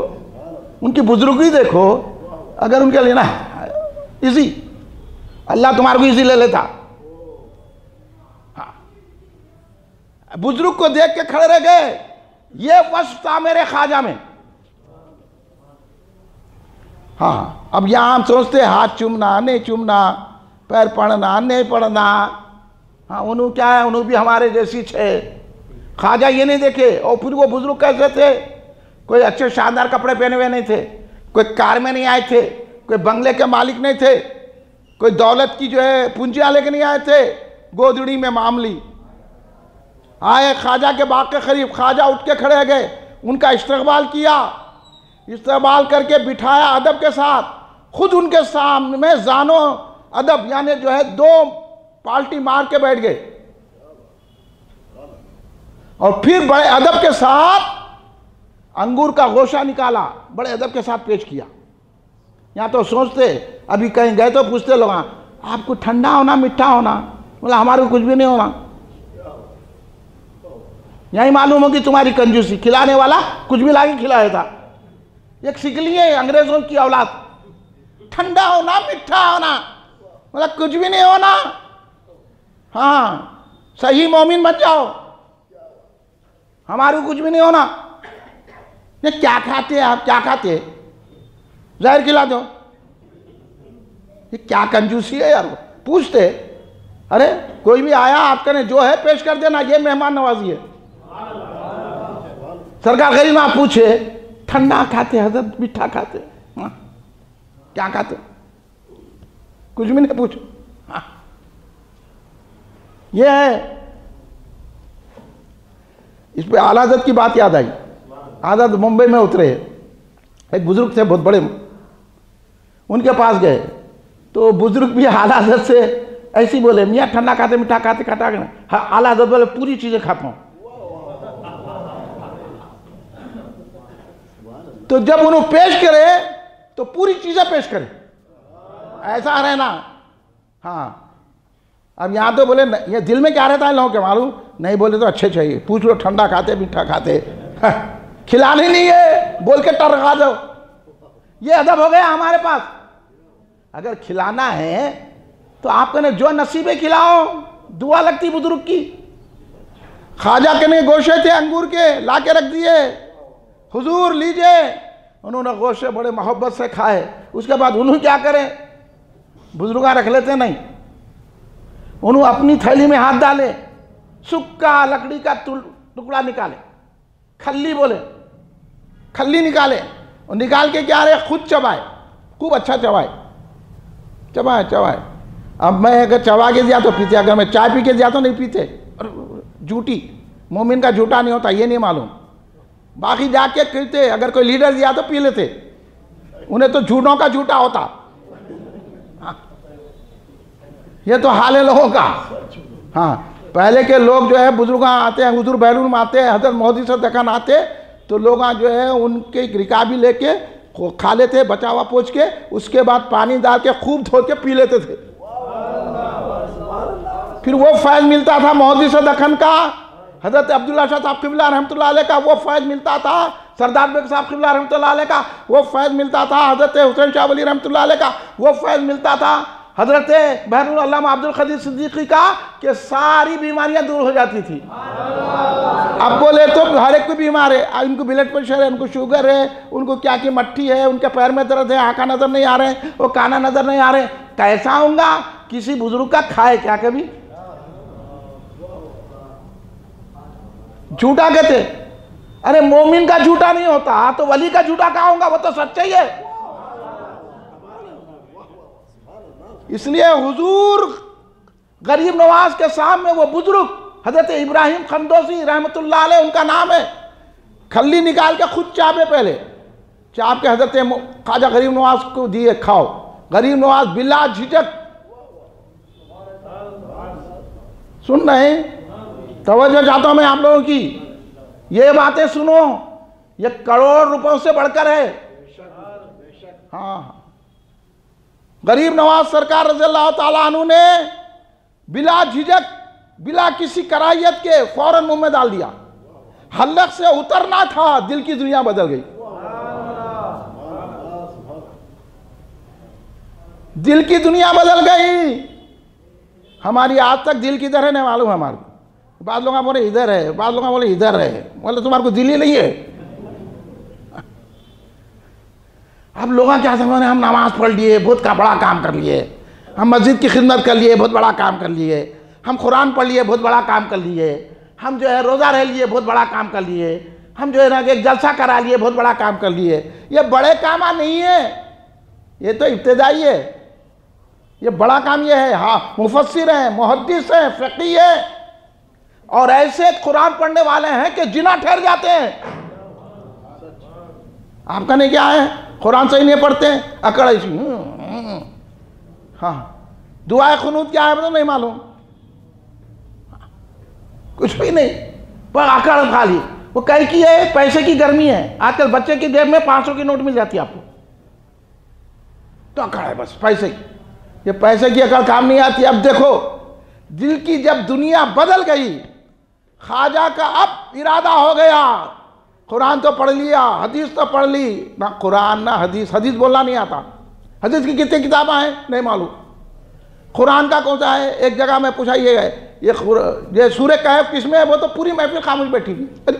Speaker 1: उनकी बुजुर्गी देखो। अगर उनके लेना इजी, अल्लाह तुम्हारे को इजी ले लेता। हाँ, बुजुर्ग को देख के खड़े रह गए, ये वस्फ था मेरे ख्वाजा में। हाँ, अब यहां हम सोचते हाथ चूमना नहीं चूमना, पैर पड़ना नहीं पड़ना। हाँ, उन्होंने क्या है, उन्होंने भी हमारे जैसी छे। ख्वाजा ये नहीं देखे। और फिर वो बुजुर्ग कैसे थे? कोई अच्छे शानदार कपड़े पहने हुए नहीं थे, कोई कार में नहीं आए थे, कोई बंगले के मालिक नहीं थे, कोई दौलत की जो है पूंजियां लेके नहीं आए थे, गोदड़ी में मामली आए ख्वाजा के बाग के करीब। ख्वाजा उठ के खड़े गए, उनका इस्तकबाल किया, इस्तकबाल करके बिठाया अदब के साथ। खुद उनके सामने जानो अदब यानी जो है दो पाल्टी मार के बैठ गए, और फिर बड़े अदब के साथ अंगूर का गोशा निकाला, बड़े अदब के साथ पेश किया। यहां तो सोचते, अभी कहीं गए तो पूछते लोग, आपको ठंडा होना मीठा होना? बोला हमारे को कुछ भी नहीं होना। यही मालूम होगी तुम्हारी कंजूसी, खिलाने वाला कुछ भी लाके खिलाया था। एक सिकली है अंग्रेजों की औलाद, ठंडा होना मीठा होना, मतलब कुछ भी नहीं होना। हाँ, सही मोमिन बन जाओ, हमारे को कुछ भी नहीं होना। ये क्या खाते हैं आप, क्या खाते? जहर खिला दो। ये क्या कंजूसी है यार? पूछते, अरे कोई भी आया आपका ने जो है पेश कर देना, ये मेहमान नवाजी है। सरकार गरीब आप पूछे, ठंडा खाते हजरत, मीठा खाते? हाँ, क्या खाते? कुछ भी नहीं पूछो। हाँ, ये है। इस पे आला हज़रत की बात याद आई। हज़रत मुंबई में उतरे, एक बुजुर्ग थे बहुत बड़े, उनके पास गए तो बुजुर्ग भी आला हज़रत से ऐसे ही बोले, मियाँ ठंडा खाते मीठा खाते खाता? हाँ, आला हज़रत बोले पूरी चीजें खाता हूं। तो जब उन्होंने पेश करे तो पूरी चीजें पेश करे, ऐसा रहना। हाँ, अब यहां तो बोले ये दिल में क्या रहता है लोगों के मालूम नहीं, बोले तो अच्छे चाहिए, पूछ लो ठंडा खाते मीठा खाते। खिलाने नहीं है बोल के टरका दो, ये अदब हो गया हमारे पास। अगर खिलाना है तो आप कहने जो नसीबे खिलाओ, दुआ लगती बुजुर्ग की। ख्वाजा के ने गोशे थे अंगूर के, ला के रख दिए, हुजूर लीजिए। उन्होंने गोशे बड़े मोहब्बत से खाए। उसके बाद उन्होंने क्या करें, बुजुर्ग रख लेते नहीं, उन्होंने अपनी थैली में हाथ डाले, सूखा लकड़ी का टुकड़ा निकाले, खल्ली बोले, खल्ली निकाले, और निकाल के क्या रहे, खुद चबाए, खूब अच्छा चबाए, चबाए चबाए। अब मैं अगर चबा के दिया तो पीते, अगर मैं चाय पी के दिया तो नहीं पीते। झूठी, मोमिन का झूठा नहीं होता, ये नहीं मालूम। बाकी जाके पीते, अगर कोई लीडर दिया तो पी लेते, उन्हें तो झूठों का झूठा होता। ये तो हाल है लोगों का। हाँ, पहले के लोग जो है बुजुर्ग आते हैं, हुजूर बैरून में आते हैं, हजरत मोहदी से दखन आते, तो लोग जो है उनके रिकाबी लेके खा लेते बचा हुआ पोंछ के, उसके बाद पानी डाल के खूब धो के पी लेते थे। फिर वो फैज मिलता था मोहदी से दखन का, हजरत अब्दुल्ला शाह साहब किबला रहमतुल्लाह अलैह का वो फैज मिलता था, सरदार बेग साहब किबला रहमतुल्लाह अलैह का वो फैज मिलता था, हजरत हुसैन शाह वली रहमतुल्लाह अलैह का वो फैज मिलता था, हजरत बहरुल अल्लामा अब्दुल कदीर सिद्दीकी का, कि सारी बीमारियां दूर हो जाती थी। अब बोले तो हर एक को बीमार है, इनको ब्लड प्रेशर है, उनको शुगर है, उनको क्या की मट्ठी है, उनके पैर में दर्द है, आंखा नजर नहीं आ रहे, वो काना नजर नहीं आ रहे। कैसा होगा? किसी बुजुर्ग का खाए क्या कभी? झूठा कहते, अरे मोमिन का झूठा नहीं होता तो वली का झूठा कहाँ होगा, वो तो सच्चा ही है। इसलिए हुजूर गरीब नवाज के सामने वो बुजुर्ग हजरत इब्राहिम खंदोसी रहमतुल्लाह अलैह उनका नाम है, खल्ली निकाल के खुद चापे, पहले चाप के हजरत ख्वाजा गरीब नवाज को दिए, खाओ। गरीब नवाज बिला झिझक, सुन रहे, तवज्जो चाहता हूं मैं आप लोगों की, ये बातें सुनो, ये करोड़ रुपयों से बढ़कर है। हाँ, गरीब नवाज सरकार रज़ियल्लाहु ताला अन्हु ने बिला झिझक, बिला किसी कराहियत के फौरन मुंह में डाल दिया। हल्लक से उतरना था, दिल की दुनिया बदल गई। दिल की दुनिया बदल गई। हमारी आज तक दिल किधर है नहीं मालूम है हमारे। बाद लोग बोले इधर है, बाद लोग बोले इधर है, बोले तुम्हारे को दिल ही नहीं है। अब लोग क्या समझ, हम नमाज पढ़ लिए, बहुत का बड़ा काम कर लिए, हम मस्जिद की खिदमत कर लिए, बहुत बड़ा काम कर लिए, हम कुरान पढ़ लिए, बहुत बड़ा काम कर लिए, हम जो है रोज़ा रह लिए, बहुत बड़ा काम कर लिए, हम जो है ना एक जलसा करा लिए, बहुत बड़ा काम कर लिए। ये बड़े काम नहीं है, ये तो इब्तिदाई है। ये बड़ा काम ये है, हाँ, मुफस्सिर हैं, मुहद्दिस हैं, फ़क़ीह हैं, और ऐसे कुरान पढ़ने वाले हैं कि जिना ठहर जाते हैं। आपका नहीं क्या है, कुरान सही नहीं पढ़ते हैं, अकड़ ऐसी। हाँ, दुआए खुनूत क्या है मतलब नहीं मालूम, कुछ भी नहीं, पर अकड़ खाली। वो कहीं की है, पैसे की गर्मी है। आजकल बच्चे की जेब में 500 की नोट मिल जाती है आपको, तो अकड़ है बस पैसे की। ये पैसे की अकड़ काम नहीं आती। अब देखो, दिल की जब दुनिया बदल गई, ख्वाजा का अब इरादा हो गया, कुरान तो पढ़ लिया, हदीस तो पढ़ ली, ना कुरान ना हदीस, हदीस बोलना नहीं आता। हदीस की कितनी किताबें हैं नहीं मालूम, कुरान का कौन सा है। एक जगह में पूछा ये सूरह कहफ किसमें है, वो तो पूरी महफिल खामोश बैठी थी। अरे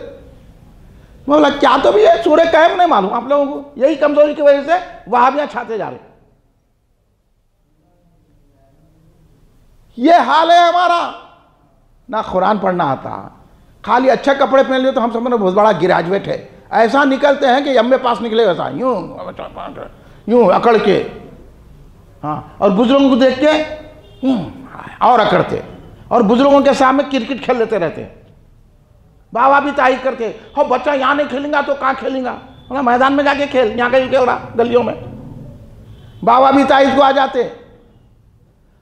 Speaker 1: बोला क्या तो भी है, सूरह कहफ नहीं मालूम आप लोगों को। यही कमजोरी की वजह से वहाबियां छाते जा रहे। ये हाल है हमारा, ना कुरान पढ़ना आता, खाली अच्छे कपड़े पहन लिए तो हम समझ बहुत बड़ा ग्रेजुएट है। ऐसा निकलते हैं कि एमए पास निकले, वैसा यूं यूं अकड़ के। हाँ, और बुजुर्गों को देख के और अकड़ते, और बुजुर्गों के सामने क्रिकेट खेल लेते रहते। बाबा भी तारीफ करते, हो बच्चा यहाँ नहीं खेलेगा तो कहाँ खेलेगा, मैदान में जाके खेल, यहाँ कहीं खेल रहा गलियों में। बाबा भी तारीफ को आ जाते।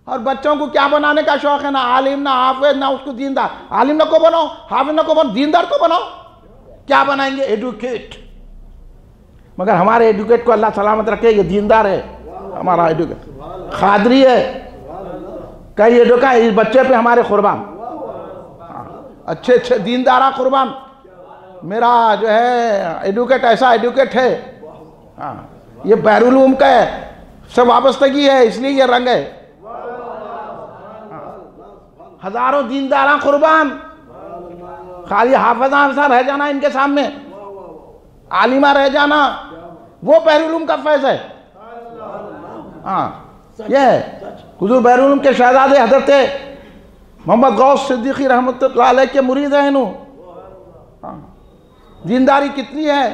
Speaker 1: और बच्चों को क्या बनाने का शौक है, ना आलिम ना हाफिज ना उसको दीनदार। आलिम ना को बनाओ, हाफिज ना को बनाओ, दीनदार को बनाओ। क्या बनाएंगे, एडुकेट। मगर हमारे एडुकेट को अल्लाह सलामत रखे, ये दीनदार है हमारा एडुकेट, खादरी है। कई एडुका इस बच्चे पे हमारे कुर्बान, अच्छे अच्छे दीनदारा कुर्बान। मेरा जो है एडुकेट ऐसा एडुकेट है। हाँ, ये बहरुल उलूम का है, सब वाबस्तगी है, इसलिए ये रंग है। हजारों दीनदारा कुर्बान, खाली हाफिजा रह जाना इनके सामने, आलिमा रह जाना, वो बहरुल उलूम का फैज़ है। हाँ, ये है हुजूर बहरुल उलूम के शहजादे हजरत मोहम्मद गौस सिद्दीकी रहमतुल्लाह अलैह के मुरीद हैं। दीनदारी कितनी है,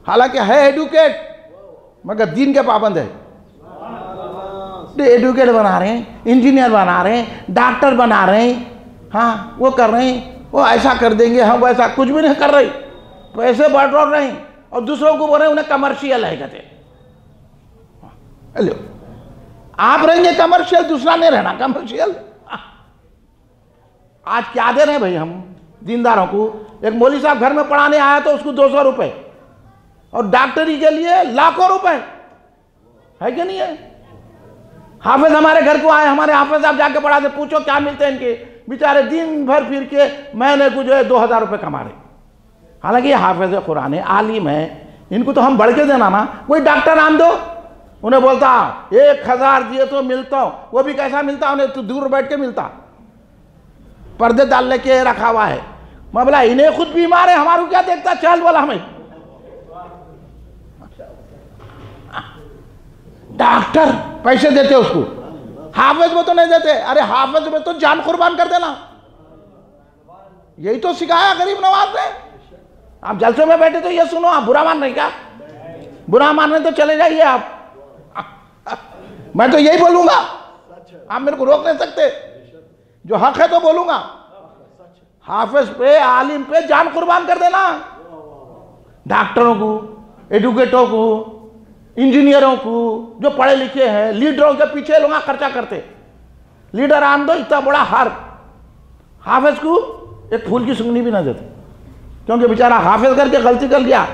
Speaker 1: हालांकि है एडुकेट मगर दीन के पाबंद है। एडुकेट बना रहे हैं, इंजीनियर बना रहे हैं, डॉक्टर बना रहे हैं, हाँ वो कर रहे हैं, वो ऐसा कर देंगे, हम वैसा, कुछ भी नहीं कर रहे, पैसे बटोर रहे हैं और दूसरों को बोल रहे हैं उन्हें कमर्शियल है कहते। लो, आप रहेंगे कमर्शियल, दूसरा नहीं रहना कमर्शियल। आज क्या दे रहे हैं भाई हम दीनदारों को। एक मौलवी साहब घर में पढ़ाने आया तो उसको 200 रुपए, और डॉक्टरी के लिए लाखों रुपए, है कि नहीं है। हाफिज हमारे घर को आए, हमारे हाफिज साहब जाके पढ़ा दे, पूछो क्या मिलते हैं इनके, बेचारे दिन भर फिर के महीने को जो है 2000 रुपये कमा रहे। हालांकि ये हाफिज कुरान है, आलिम है, इनको तो हम बढ़ के देना ना। कोई डॉक्टर नाम दो, उन्हें बोलता 1000 दिए तो मिलता हूँ, वो भी कैसा मिलता, उन्हें तो दूर बैठ के मिलता, पर्दे डाल के रखा हुआ है। मैं बोला इन्हें खुद बीमार है, हमारे क्या देखता, चल बोला हमें डॉक्टर पैसे देते उसको, हाफिज में तो नहीं देते। अरे हाफिज में तो जान कुर्बान कर देना, यही तो सिखाया गरीब नवाज ने। आप जलसे में बैठे तो ये सुनो, आप बुरा मान रहे क्या? बुरा मानने तो चले जाइए आप। मैं तो यही बोलूंगा, आप मेरे को रोक नहीं सकते। जो हक है तो बोलूंगा। हाफिज पे, आलिम पे जान कुर्बान कर देना। डॉक्टरों को, एडुकेटरों को, इंजीनियरों को, जो पढ़े लिखे हैं, लीडरों के पीछे लोग खर्चा करते। लीडर आन दो, इतना बड़ा हार। हाफिज को एक फूल की सुंगनी भी ना देते, क्योंकि बेचारा हाफिज करके गलती कर लिया,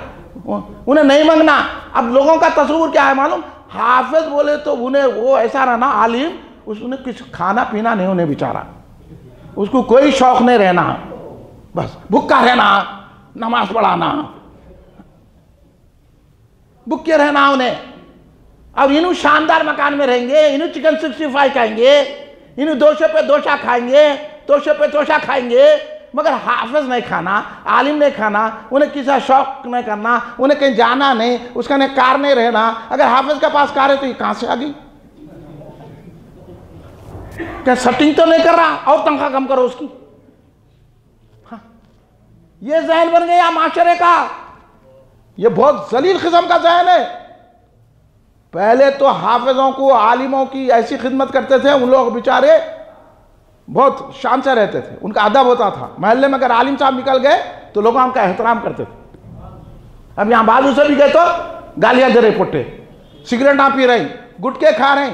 Speaker 1: उन्हें नहीं मांगना। अब लोगों का तस्वीर क्या है मालूम? हाफिज बोले तो उन्हें वो ऐसा रहना, आलिम, उसने कुछ खाना पीना नहीं, उन्हें बेचारा उसको कोई शौक नहीं रहना, बस भूखा रहना, नमाज पढ़ाना, भूखे रहना उन्हें। अब इन्हों शानदार मकान में रहेंगे, इन्हों चिकन 65 खाएंगे, इन्हों दोशे पे दोशा खाएंगे, तोशे पे तोशा खाएंगे, मगर हाफिज नहीं खाना, आलिम नहीं खाना, उन्हें किसी शौक नहीं करना, उन्हें कहीं जाना नहीं, उसका नहीं कार नहीं रहना। अगर हाफिज के पास कार है तो ये कहां से आ गई? क्या सेटिंग तो नहीं कर रहा, और तनख्वाह कम करो उसकी। हाँ, ये जहन बन गया माशरे का। ये बहुत जलील किस्म का जहन है। पहले तो हाफिजों को, आलिमों की ऐसी खिदमत करते थे, उन लोग बेचारे बहुत शान से रहते थे, उनका अदब होता था। महल्ले में अगर आलिम साहब निकल गए तो लोग उनका एहतराम करते थे। अब यहां बाजू से भी गए तो गालियां दे रहे, पोटे, सिगरेट ना पी रही, गुटके खा रहे,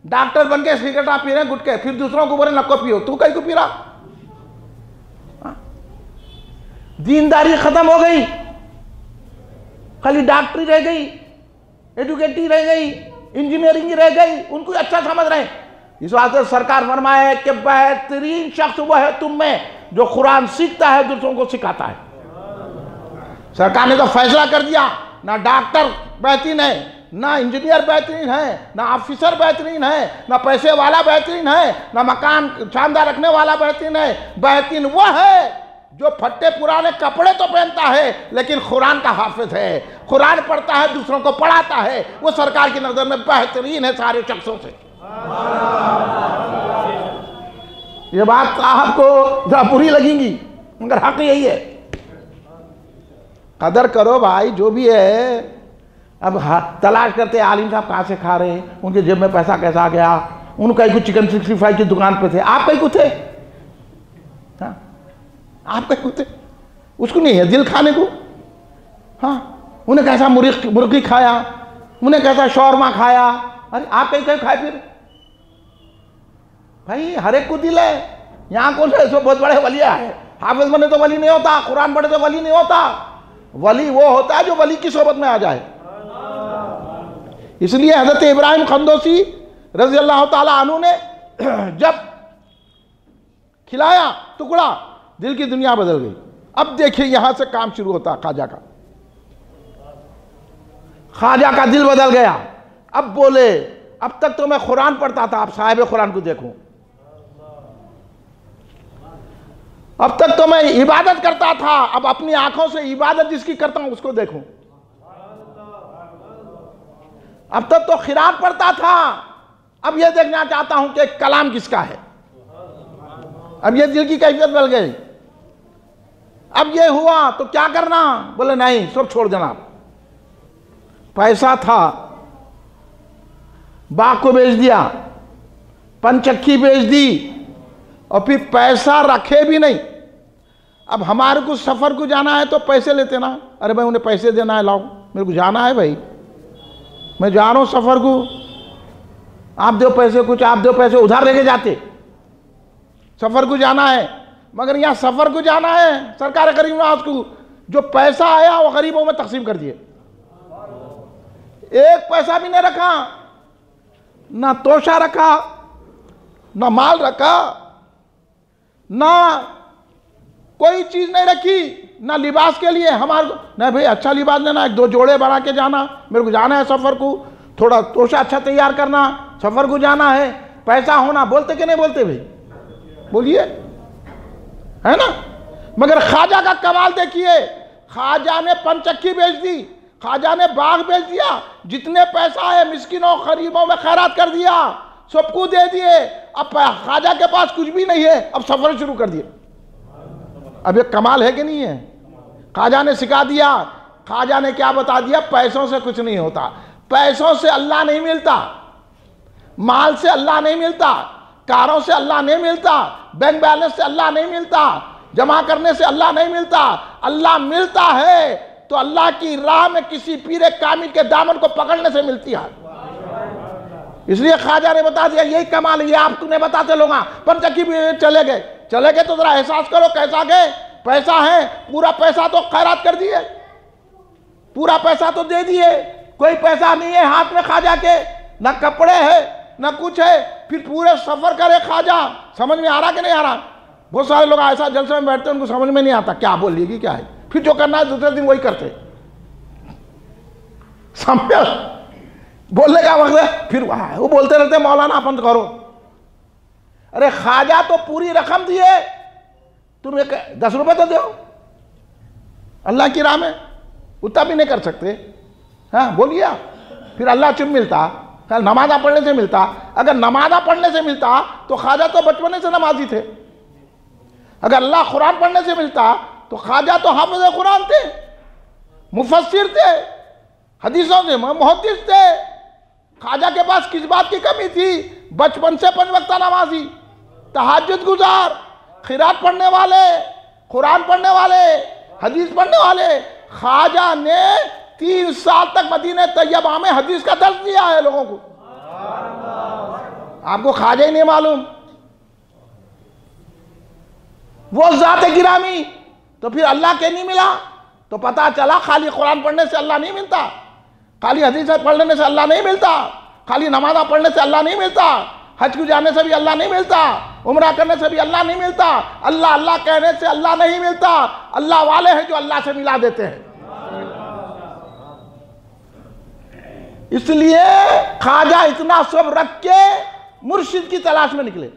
Speaker 1: डॉक्टर बन के सिगरेट ना पी रहे, गुटके, फिर दूसरों को बोले नको पियो, तू कहीं को पी रहा? दीनदारी खत्म हो गई, खाली डॉक्टरी रह गई, एडुकेटी रह गई, इंजीनियरिंग रह गई, उनको अच्छा समझ रहे हैं। इस वास्ते सरकार फरमाए कि बेहतरीन शख्स वह है तुम में जो कुरान सीखता है, दूसरों को सिखाता है। सरकार ने तो फैसला कर दिया, ना डॉक्टर बेहतरीन है, ना इंजीनियर बेहतरीन है, ना ऑफिसर बेहतरीन है, ना पैसे वाला बेहतरीन है, ना मकान शानदार रखने वाला बेहतरीन है। बेहतरीन वह है जो फट्टे पुराने कपड़े तो पहनता है लेकिन कुरान का हाफिज है, कुरान पढ़ता है, दूसरों को पढ़ाता है। वो सरकार की नजर में बेहतरीन है सारे शख्सों से। ये बात आपको जरा बुरी लगेगी, मगर हक यही है। कदर करो भाई, जो भी है। अब तलाश करते आलिम साहब कहाँ से खा रहे हैं, उनके जेब में पैसा कैसा आ गया। उनका कुछ चिकन 65 की दुकान पे थे, आप कहीं को थे? हाँ, आप कहीं को थे? उसको नहीं है दिल खाने को। हाँ, उन्हें कैसा मुर्गी खाया, उन्हें कैसा शौरमा खाया। अरे आप कहीं कहीं खाए? फिर भाई हर एक को दिल है। यहाँ कौन सा इसमें बहुत बड़े वलिया है? हाफिज बने तो वली नहीं होता, कुरान पढ़े तो वली नहीं होता। वली वो होता है जो वली की सोबत में आ जाए। इसलिए हजरत इब्राहिम खंदोसी रजी अल्लाह ताला अन्हु ने जब खिलाया टुकड़ा, दिल की दुनिया बदल गई। अब देखिए यहां से काम शुरू होता ख्वाजा का। ख्वाजा का दिल बदल गया। अब बोले, अब तक तो मैं कुरान पढ़ता था, अब साहिब कुरान को देखूं। अब तक तो मैं इबादत करता था, अब अपनी आंखों से इबादत जिसकी करता हूं उसको देखूं। अब तक तो खिरात पढ़ता था, अब यह देखना चाहता हूं कि कलाम किसका है। अब यह दिल की कैफियत बदल गई। अब यह हुआ तो क्या करना? बोले नहीं, सब छोड़ देना। पैसा था, बाग को बेच दिया, पंचक्की बेच दी, और फिर पैसा रखे भी नहीं। अब हमारे को सफर को जाना है तो पैसे लेते ना। अरे भाई उन्हें पैसे देना है, लाओ, मेरे को जाना है भाई, मैं जा रहा हूं सफर को, आप दो पैसे, कुछ आप दो पैसे, उधार लेके जाते। सफर को जाना है, मगर यहां सफर को जाना है, सरकार गरीब नवाज को जो पैसा आया वो गरीबों में तकसीम कर दिए। एक पैसा भी नहीं रखा, ना तोशा रखा, ना माल रखा, ना कोई चीज नहीं रखी, ना लिबास के लिए हमारे नहीं भाई अच्छा लिबास लेना, एक दो जोड़े बना के जाना, मेरे को जाना है सफर को, थोड़ा तोशा अच्छा तैयार करना, सफर को जाना है, पैसा होना। बोलते कि नहीं बोलते भाई? बोलिए, है ना? मगर ख्वाजा का कमाल देखिए, ख्वाजा ने पंचक्की बेच दी, ख्वाजा ने बाग बेच दिया, जितने पैसा है मिस्किनों गरीबों में खैरात कर दिया, सबको दे दिए। अब ख्वाजा के पास कुछ भी नहीं है, अब सफर शुरू कर दिए। अब ये कमाल है कि नहीं है? ख्वाजा ने सिखा दिया। ख्वाजा ने क्या बता दिया? पैसों से कुछ नहीं होता, पैसों से अल्लाह नहीं मिलता, माल से अल्लाह नहीं मिलता, कारों से अल्लाह नहीं मिलता, बैंक बैलेंस से अल्लाह नहीं मिलता, जमा करने से अल्लाह नहीं मिलता। अल्लाह मिलता है तो अल्लाह की राह में किसी पीरे कामिल के दामन को पकड़ने से मिलती है। इसलिए ख्वाजा ने बता दिया यही कमाल है। ये आप तुम्हें बताते लोग पंचकी भी चले गए तो जरा एहसास करो कैसा गए। पैसा है, पूरा पैसा तो खैरात कर दिए, पूरा पैसा तो दे दिए, कोई पैसा नहीं है हाथ में ख्वाजा के, ना कपड़े है ना कुछ है। फिर पूरे सफर करे ख्वाजा, समझ में आ रहा कि नहीं आ रहा? बहुत सारे लोग ऐसा जलसे में बैठते हैं, उनको समझ में नहीं आता क्या बोलेगी क्या है, फिर जो करना है दूसरे दिन वही करते। समझ बोलने का वक्त है, फिर वो बोलते रहते मौलाना बंद करो। अरे ख्वाजा तो पूरी रकम दिए, तुम 10 रुपए तो दो अल्लाह की राह में, उतना भी नहीं कर सकते। हाँ बोलिए, फिर अल्लाह चुप मिलता, कल नमाजा पढ़ने से मिलता। अगर नमाजा पढ़ने से मिलता तो ख्वाजा तो बचपने से नमाजी थे। अगर अल्लाह कुरान पढ़ने से मिलता तो ख्वाजा तो हाफिज़ कुरान थे, मुफस्सिर थे, हदीसों से मुहद्दिस थे। ख्वाजा के पास किस बात की कमी थी? बचपन से 5 वक्त नमाजी, तहज्जुद गुजार, खिरात पढ़ने वाले, कुरान पढ़ने वाले, हदीस पढ़ने वाले। ख्वाजा ने 3 साल तक मदीने तैयबा में हदीस का दर्स दिया है लोगों को। आपको ख्वाजा ही नहीं मालूम, वो ज़ात गिरामी। तो फिर अल्लाह के नहीं मिला तो पता चला खाली कुरान पढ़ने से अल्लाह नहीं मिलता, खाली हदीस पढ़ने से अल्लाह नहीं मिलता, खाली नमाज़ पढ़ने से अल्लाह नहीं मिलता, हज को जाने से भी अल्लाह नहीं मिलता, उम्रा करने से भी अल्लाह नहीं मिलता। अल्लाह अल्लाह कहने से अल्लाह नहीं मिलता, अल्लाह वाले हैं जो अल्लाह से मिला देते हैं। इसलिए ख्वाजा इतना सब रख के मुर्शिद की तलाश में निकले।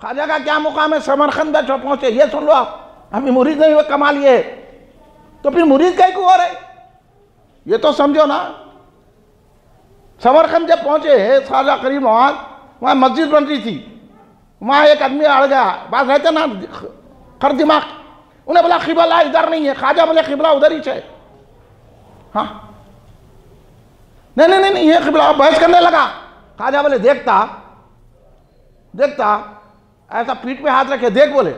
Speaker 1: ख्वाजा का क्या मुकाम है? समरकंद में पहुंचे। ये सुन लो आप, हमें मुरीद नहीं हुए, कमाल ये तो फिर मुरीद कहीं को हो रहे, ये तो समझो ना। समरकंद जब पहुंचे ख्वाजा करीम नवाज, वहाँ मस्जिद बन रही थी, वहाँ एक आदमी अड़ गया, बात रहते ना खर दिमाग, उन्हें बोला क़िबला इधर नहीं है। ख्वाजा बोले क़िबला उधर ही है। हाँ नहीं नहीं नहीं ये क़िबला, बहस करने लगा। ख्वाजा बोले देखता देखता, ऐसा पीठ पे हाथ रखे, देख, बोले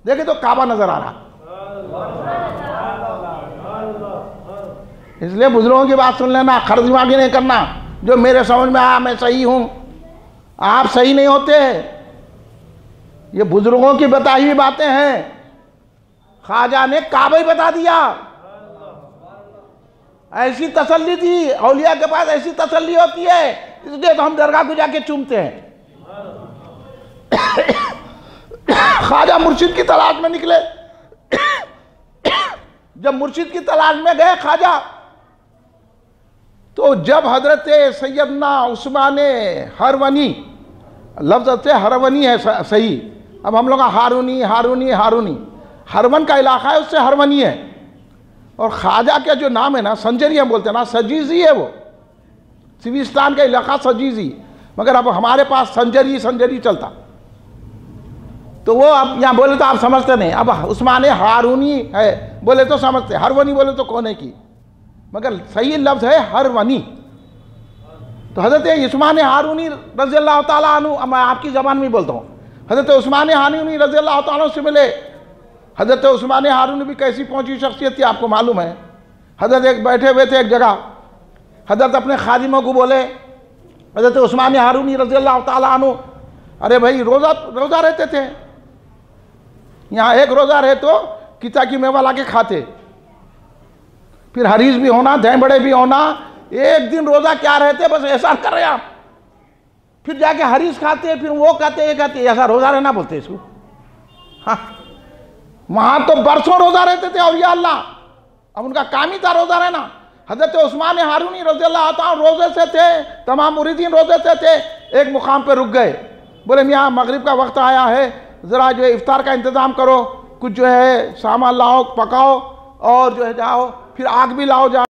Speaker 1: देखे तो काबा नजर आ रहा। इसलिए बुजुर्गों की बात सुन लेना, खर दिमागी नहीं करना। जो मेरे समझ में आया मैं सही हूं, आप सही नहीं होते। ये बुजुर्गों की बताई हुई बातें हैं। ख्वाजा ने काबा ही बता दिया। ऐसी तसल्ली थी, औलिया के पास ऐसी तसल्ली होती है, इसलिए तो हम दरगाह को जाके चूमते हैं। ख्वाजा मुर्शिद की तलाश में निकले। जब मुर्शिद की तलाश में गए ख्वाजा, तो जब हजरत सैयदना उस्मान हरवनी, लफ्ज़ से हरवनी है सही, अब हम लोग हारूनी हारूनी हारूनी, हरवन का इलाका है उससे हरवनी है। और ख्वाजा का जो नाम है ना, संजरी हम बोलते हैं ना, सजीजी है वो, सिविस्तान का इलाका सजीजी, मगर अब हमारे पास संजरी संजरी चलता। तो वो अब यहाँ बोले तो आप समझते नहीं, अब उस्मान हारूनी है बोले तो समझते, हरवनी बोले तो कोने की, मगर सही लफ्ज़ है हरवनी। तो हज़रत उस्मान हारूनी रज़ी अल्लाह ताला अन्हु, मैं आपकी ज़बान में बोलता हूँ, हज़रत उस्मान हारूनी रज़ी अल्लाह ताला से मिले। हज़रत उस्मान हारूनी भी कैसी पहुँची शख्सियत थी आपको मालूम है। हज़रत एक बैठे हुए थे एक जगह, हज़रत अपने खादिमों को बोले, हज़रत उस्मान हारूनी रज़ी अल्लाह ताला अन्हु, अरे भाई रोज़ा रहते थे, यहाँ एक रोज़ा रहे तो किता की मेवा ला के खाते, फिर हरीज भी होना, दही बड़े भी होना, एक दिन रोज़ा क्या रहते, बस ऐसा कर रहे आप, फिर जाके हरीज खाते, फिर वो खाते ये खाते, ऐसा रोज़ा रहना बोलते इसको। हाँ वहाँ तो बरसों रोज़ा रहते थे और या अल्लाह, अब उनका काम ही था रोज़ा रहना। हज़रत उस्मान हारूनी रज़ी अल्लाह ताला रोज़े से थे, तमाम मुरीदीन रोज़े से थे। एक मुकाम पे रुक गए, बोले मियाँ मगरिब का वक्त आया है, ज़रा जो है इफ्तार का इंतज़ाम करो, कुछ जो है सामान लाओ पकाओ और जो है जाओ, फिर आग भी लाओ जाओ।